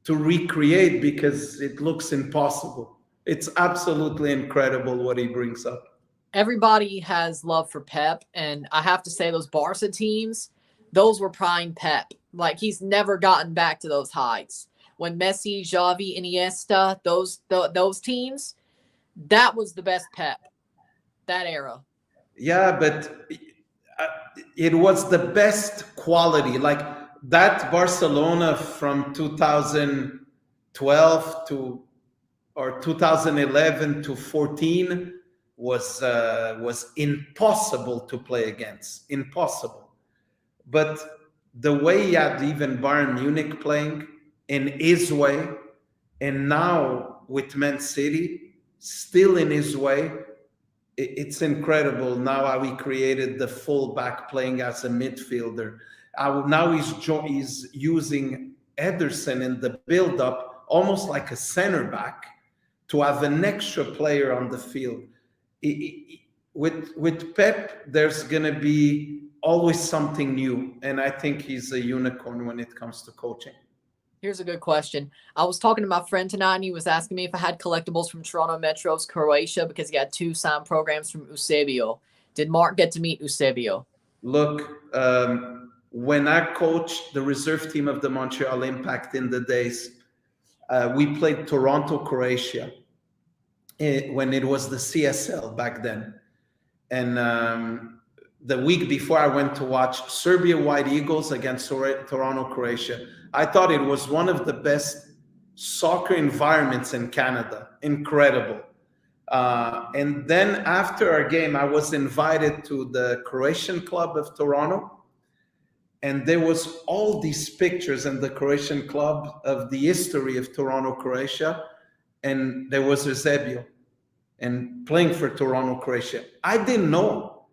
recreate because it looks impossible. It's absolutely incredible what he brings up. Everybody has love for Pep, and I have to say those Barca teams, those were prime Pep. Like, he's never gotten back to those heights. When Messi, Xavi, Iniesta, those teams, that was the best Pep, that era. Yeah, but it was the best quality. Like, that Barcelona from 2012 or 2011 to 14 was impossible to play against. Impossible. But the way he had even Bayern Munich playing in his way, and now with Man City still in his way, it's incredible now how he created the fullback playing as a midfielder. Now he's using Ederson in the build-up almost like a center back to have an extra player on the field. With Pep, there's going to be always something new, and I think he's a unicorn when it comes to coaching. Here's a good question. I was talking to my friend tonight, and he was asking me if I had collectibles from Toronto Metro's Croatia because he had 2 signed programs from Eusebio. Did Marc get to meet Eusebio? Look, when I coached the reserve team of the Montreal Impact in the days, we played Toronto, Croatia, when it was the CSL back then. And the week before, I went to watch Serbia White Eagles against Toronto, Croatia. I thought it was one of the best soccer environments in Canada. Incredible. And then after our game, I was invited to the Croatian club of Toronto. And there was all these pictures in the Croatian club of the history of Toronto, Croatia. And there was Eusebio and playing for Toronto, Croatia. I didn't know.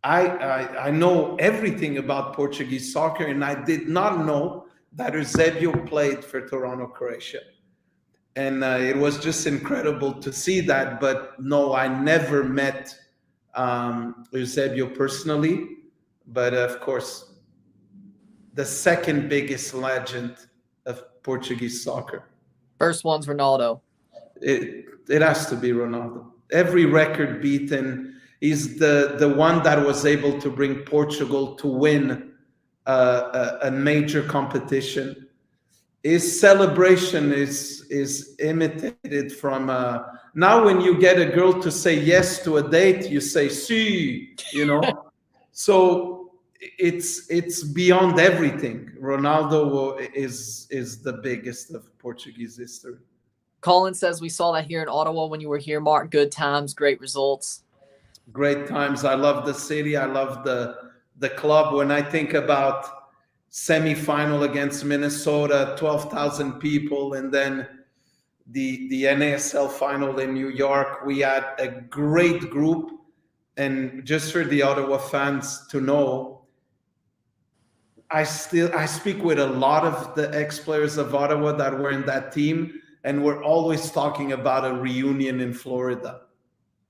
I know everything about Portuguese soccer, and I did not know that Eusebio played for Toronto, Croatia. And it was just incredible to see that. But no, I never met Eusebio personally. But of course, the second biggest legend of Portuguese soccer. First one's Ronaldo. It has to be Ronaldo. Every record beaten. He's the one that was able to bring Portugal to win a major competition. His celebration is imitated from now when you get a girl to say yes to a date, you say si, So it's beyond everything. Ronaldo is the biggest of Portuguese history. Colin says we saw that here in Ottawa when you were here, Mark. Good times, great results. Great times. I love the city. I love the club. When I think about semi-final against Minnesota, 12,000 people, and then the NASL final in New York, we had a great group. And just for the Ottawa fans to know, I speak with a lot of the ex-players of Ottawa that were in that team, and we're always talking about a reunion in Florida.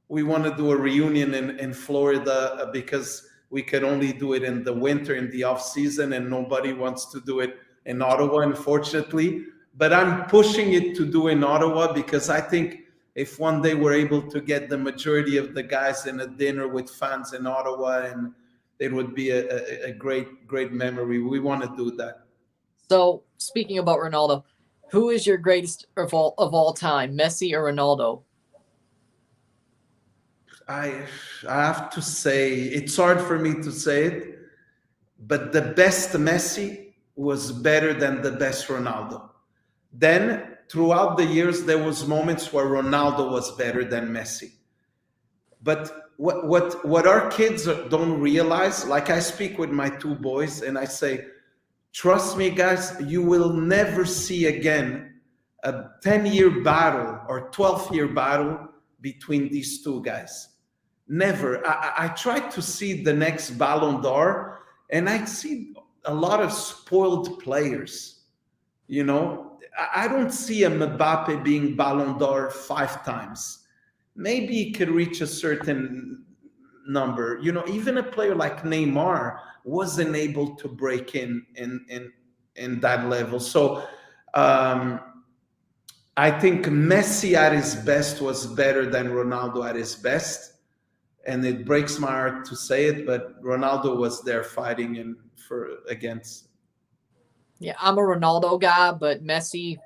We want to do a reunion in Florida because we could only do it in the winter, in the off season, and nobody wants to do it in Ottawa, unfortunately. But I'm pushing it to do in Ottawa because I think if one day we're able to get the majority of the guys in a dinner with fans in Ottawa, and it would be a great memory. We want to do that. So speaking about Ronaldo, who is your greatest of all time, Messi or Ronaldo? I have to say, it's hard for me to say it, but the best Messi was better than the best Ronaldo. Then throughout the years, there was moments where Ronaldo was better than Messi. But what our kids don't realize, like I speak with my two boys and I say, trust me, guys, you will never see again a 10-year battle or 12-year battle between these two guys. Never. I tried to see the next Ballon d'Or, and I see a lot of spoiled players. You know, I don't see a Mbappe being Ballon d'Or 5 times. Maybe he could reach a certain number. You know, even a player like Neymar wasn't able to break in that level. So I think Messi at his best was better than Ronaldo at his best. And it breaks my heart to say it, but Ronaldo was there fighting against. Yeah, I'm a Ronaldo guy, but Messi,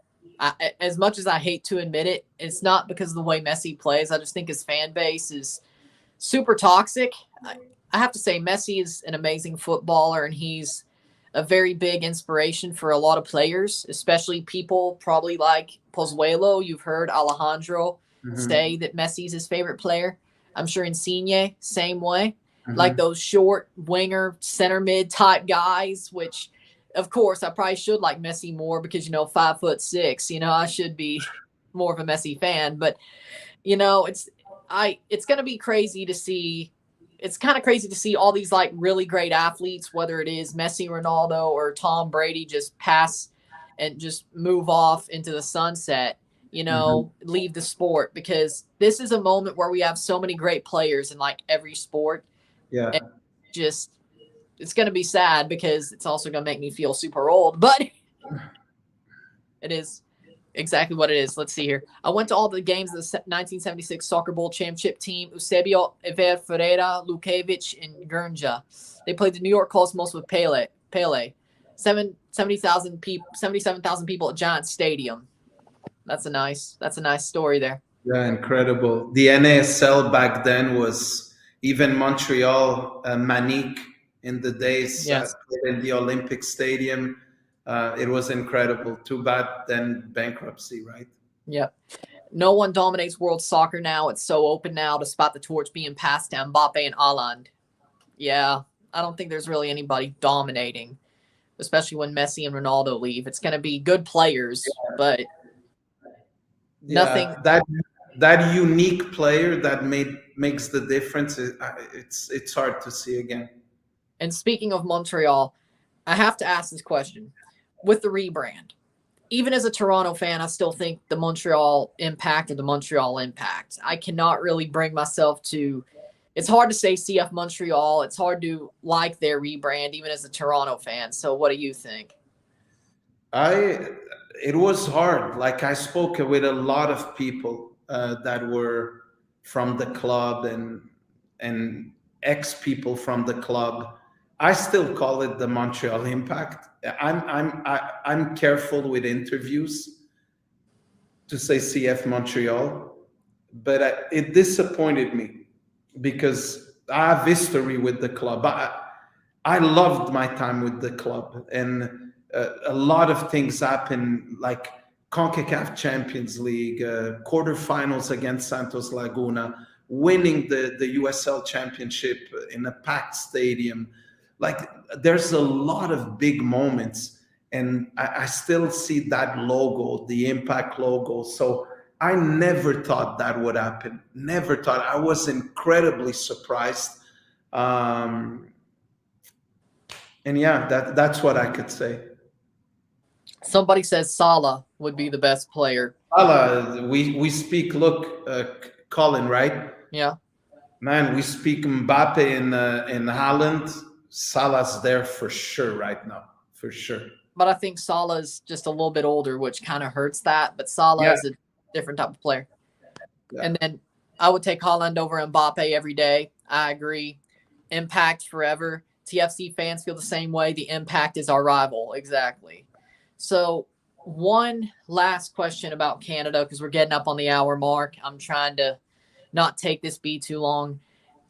as much as I hate to admit it, it's not because of the way Messi plays. I just think his fan base is super toxic. I have to say Messi is an amazing footballer, and he's a very big inspiration for a lot of players, especially people probably like Pozuelo. You've heard Alejandro say that Messi's his favorite player. I'm sure Insigne, same way. Like those short winger, center mid type guys, which, of course, I probably should like Messi more because, 5'6", I should be more of a Messi fan. But, it's going to be crazy to see. It's kind of crazy to see all these like really great athletes, whether it is Messi, Ronaldo, or Tom Brady, just pass and just move off into the sunset. Leave the sport, because this is a moment where we have so many great players in like every sport. Yeah. And it's going to be sad because it's also going to make me feel super old, but it is exactly what it is. Let's see here. I went to all the games of the 1976 Soccer Bowl championship team, Eusebio, Ever Ferreira, Lukevich, and Gurnja. They played the New York Cosmos with Pele. 77,000 people at Giant Stadium. That's a nice story there. Yeah, incredible. The NASL back then was even Montreal, Manique in the days, in the Olympic Stadium. It was incredible. Too bad then bankruptcy, right? Yep. No one dominates world soccer now. It's so open now, despite the torch being passed to Mbappe and Haaland. Yeah, I don't think there's really anybody dominating, especially when Messi and Ronaldo leave. It's going to be good players, but nothing. That unique player that makes the difference. It's hard to see again. And speaking of Montreal, I have to ask this question. With the rebrand, even as a Toronto fan, I still think the Montreal Impact. I cannot really bring myself to. It's hard to say CF Montreal. It's hard to like their rebrand, even as a Toronto fan. So what do you think? It was hard. Like, I spoke with a lot of people that were from the club and ex-people from the club. I still call it the Montreal Impact. I'm careful with interviews to say CF Montreal, but it disappointed me because I have history with the club. I loved my time with the club, and a lot of things happened, like CONCACAF Champions League, quarterfinals against Santos Laguna, winning the USL Championship in a packed stadium. Like, there's a lot of big moments, and I still see that logo, the Impact logo. So I never thought that would happen. Never thought. I was incredibly surprised. And yeah, that's what I could say. Somebody says Salah would be the best player. Salah, we speak, look, Colin, right? Yeah. Man, we speak Mbappe in Haaland. Salah's there for sure right now, for sure. But I think Salah's just a little bit older, which kind of hurts that. But Salah is a different type of player. Yeah. And then I would take Haaland over Mbappe every day. I agree. Impact forever. TFC fans feel the same way. The Impact is our rival. Exactly. So one last question about Canada, because we're getting up on the hour mark. I'm trying to not take this be too long.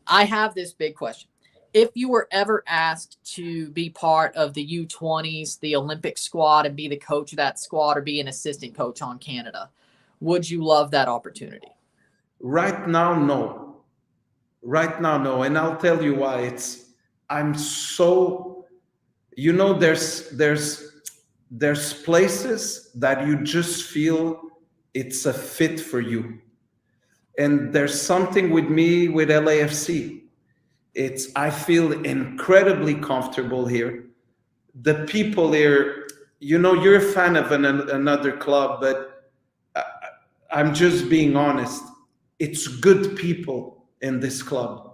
I have this big question. If you were ever asked to be part of the U20s, the Olympic squad, and be the coach of that squad or be an assistant coach on Canada, would you love that opportunity? Right now, no. Right now, no. And I'll tell you why. I'm so, there's places that you just feel it's a fit for you. And there's something with me with LAFC. I feel incredibly comfortable here. The people here, you're a fan of another club, but I'm just being honest. It's good people in this club.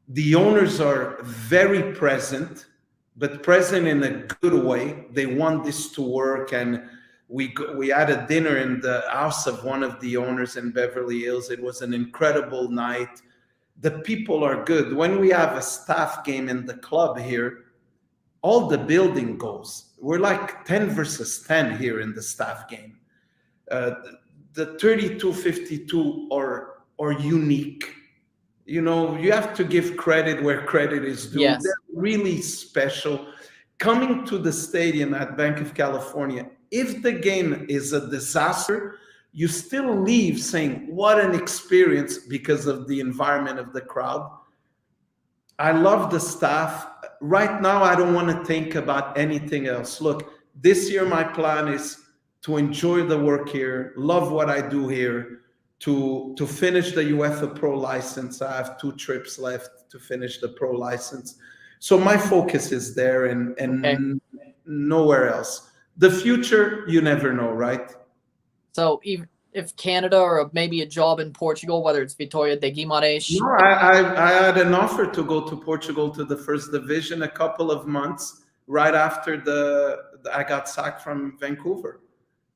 The owners are very present, but present in a good way. They want this to work, and we had a dinner in the house of one of the owners in Beverly Hills. It was an incredible night. The people are good. When we have a staff game in the club here, all the building goes. We're like 10 versus 10 here in the staff game. The 32-52 are unique. You have to give credit where credit is due. Yes. They're really special. Coming to the stadium at Banc of California, if the game is a disaster, you still leave saying, what an experience, because of the environment of the crowd. I love the staff. Right now, I don't want to think about anything else. Look, this year, my plan is to enjoy the work here, love what I do here, to finish the UEFA Pro license. I have 2 trips left to finish the Pro license. So my focus is there and nowhere else. The future, you never know, right? So even if Canada or maybe a job in Portugal, whether it's Vitória de Guimarães. No, I had an offer to go to Portugal to the first division a couple of months right after I got sacked from Vancouver.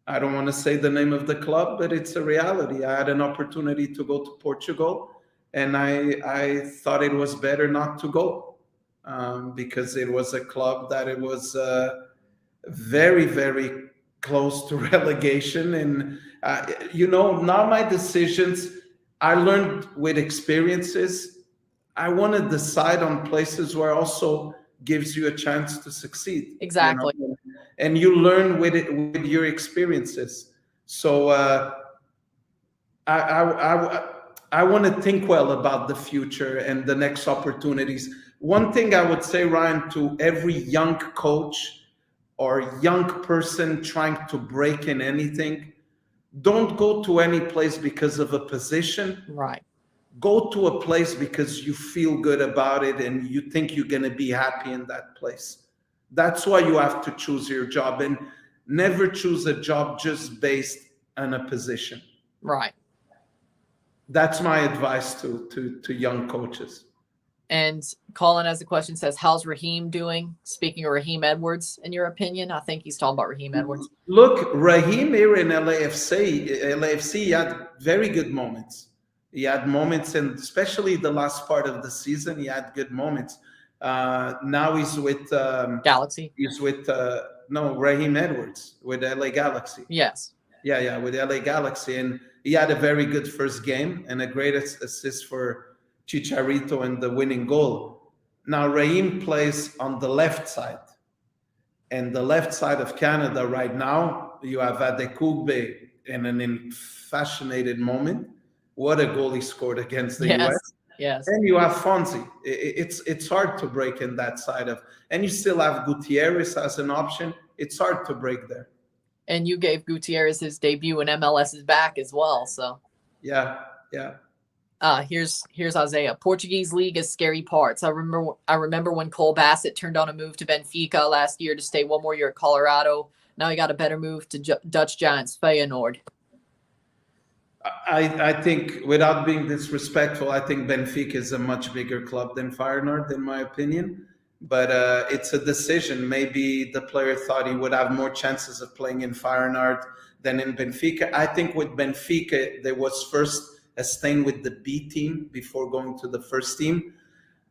I don't want to say the name of the club, but it's a reality. I had an opportunity to go to Portugal, and I thought it was better not to go because it was a club that it was very, very close to relegation. And now my decisions, I learned with experiences. I want to decide on places where also gives you a chance to succeed. Exactly. And you learn with your experiences. So I want to think well about the future and the next opportunities. One thing I would say, Ryan, to every young coach or young person trying to break in anything, don't go to any place because of a position. Right. Go to a place because you feel good about it and you think you're going to be happy in that place. That's why you have to choose your job, and never choose a job just based on a position. Right. That's my advice to young coaches. And Colin has a question, says, how's Raheem doing? Speaking of Raheem Edwards, in your opinion? I think he's talking about Raheem Edwards. Look, Raheem here in LAFC, he had very good moments. He had moments, and especially the last part of the season, he had good moments. Now he's with Galaxy. He's with Raheem Edwards with LA Galaxy. Yes. Yeah, with LA Galaxy, and he had a very good first game and a great assist for Chicharito in the winning goal. Now Raheem plays on the left side. And the left side of Canada right now, you have Adekugbe in an infatuated moment. What a goal he scored against the US. Yes. And you have Fonzie. It's hard to break in that side of, and you still have Gutierrez as an option. It's hard to break there. And you gave Gutierrez his debut in MLS's back as well. So yeah. Here's Isaiah. Portuguese league is scary parts. I remember when Cole Bassett turned on a move to Benfica last year to stay one more year at Colorado. Now he got a better move to Dutch giants Feyenoord. I think, without being disrespectful, I think Benfica is a much bigger club than Feyenoord, in my opinion. But it's a decision. Maybe the player thought he would have more chances of playing in Feyenoord than in Benfica. I think with Benfica, there was first staying with the B team before going to the first team.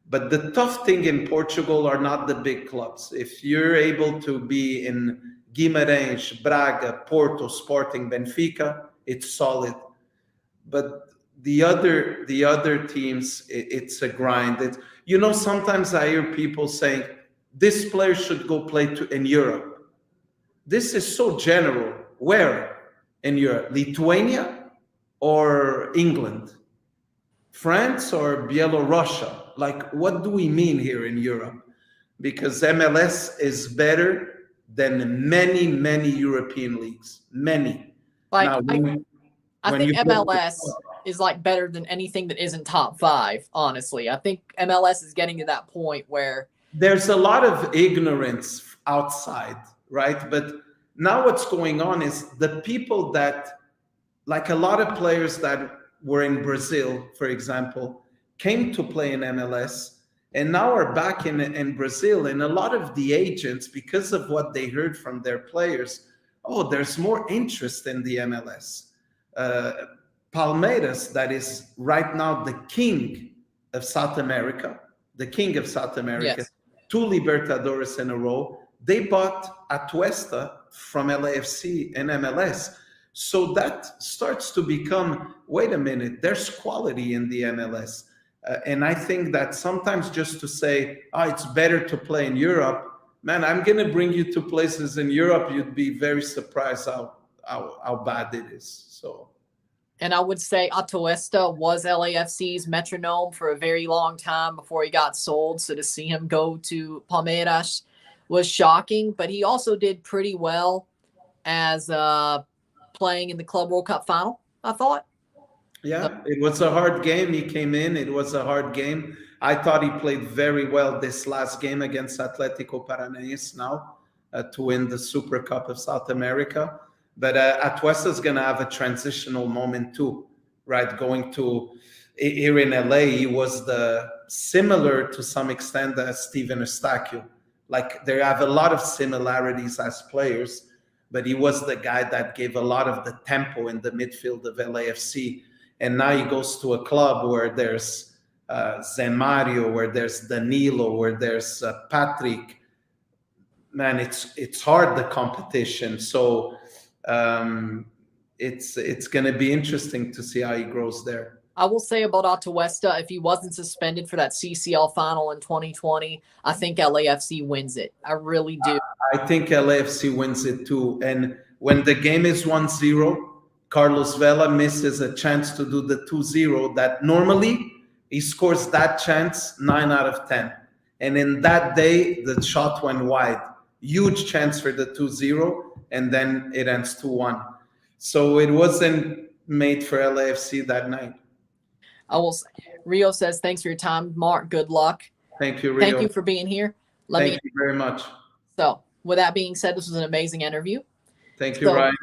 But the tough thing in Portugal are not the big clubs. If you're able to be in Guimarães, Braga, Porto, Sporting, Benfica, it's solid. But the other teams, it's a grind. Sometimes I hear people saying, this player should go play in Europe. This is so general. Where in Europe? Lithuania? Or England, France or Bielorussia? Like, what do we mean here in Europe? Because MLS is better than many, many European leagues. Many. I think MLS is like better than anything that isn't top 5, honestly. I think MLS is getting to that point where there's a lot of ignorance outside, right? But now what's going on is the people that, like a lot of players that were in Brazil, for example, came to play in MLS and now are back in Brazil. And a lot of the agents, because of what they heard from their players, there's more interest in the MLS. Palmeiras, that is right now the king of South America, yes. 2 Libertadores in a row. They bought Atuesta from LAFC and MLS. So that starts to become, wait a minute, there's quality in the MLS. And I think that sometimes just to say, it's better to play in Europe, man, I'm going to bring you to places in Europe, you'd be very surprised how bad it is. So, and I would say Atuesta was LAFC's metronome for a very long time before he got sold. So to see him go to Palmeiras was shocking, but he also did pretty well as playing in the Club World Cup final, I thought. Yeah, it was a hard game. He came in. It was a hard game. I thought he played very well this last game against Atlético Paranaense now to win the Super Cup of South America. But Atuesta is going to have a transitional moment too, right? Going to here in LA, he was similar to some extent as Steven Eustáquio. Like, they have a lot of similarities as players, but he was the guy that gave a lot of the tempo in the midfield of LAFC. And now he goes to a club where there's Zé Mario, where there's Danilo, where there's Patrick. Man, it's hard, the competition. So it's going to be interesting to see how he grows there. I will say about Atuesta, if he wasn't suspended for that CCL final in 2020, I think LAFC wins it. I really do. I think LAFC wins it too. And when the game is 1-0, Carlos Vela misses a chance to do the 2-0 that normally he scores that chance 9 out of 10. And in that day, the shot went wide. Huge chance for the 2-0, and then it ends 2-1. So it wasn't made for LAFC that night. I will say, Rio says, thanks for your time, Marc. Good luck. Thank you, Rio. Thank you for being here. Thank you very much. So with that being said, this was an amazing interview. Thank you, Ryan.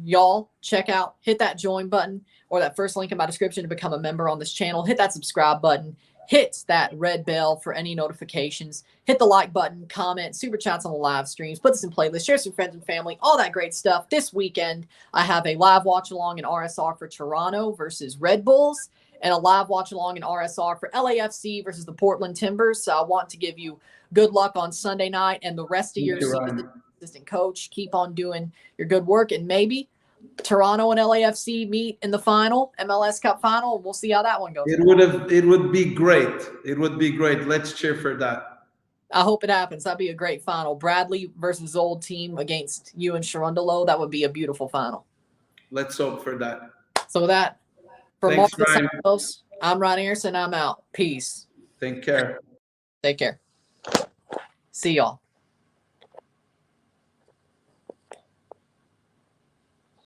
Y'all check out, hit that join button or that first link in my description to become a member on this channel. Hit that subscribe button. Hit that red bell for any notifications. Hit the like button, comment, super chats on the live streams. Put this in playlist, share some friends and family, all that great stuff. This weekend, I have a live watch along in RSR for Toronto versus Red Bulls, and a live watch along in RSR for LAFC versus the Portland Timbers. So I want to give you good luck on Sunday night and the rest of your season as assistant coach. Keep on doing your good work, and maybe Toronto and LAFC meet in the final, MLS Cup final. We'll see how that one goes. It would be great. It would be great. Let's cheer for that. I hope it happens. That'd be a great final. Bradley versus old team against you and Sharundalo. That would be a beautiful final. Let's hope for that. So with that, for Thanks, Marc Dos Ryan. Santos, I'm Ron Anderson. I'm out. Peace. Take care. Take care. See y'all.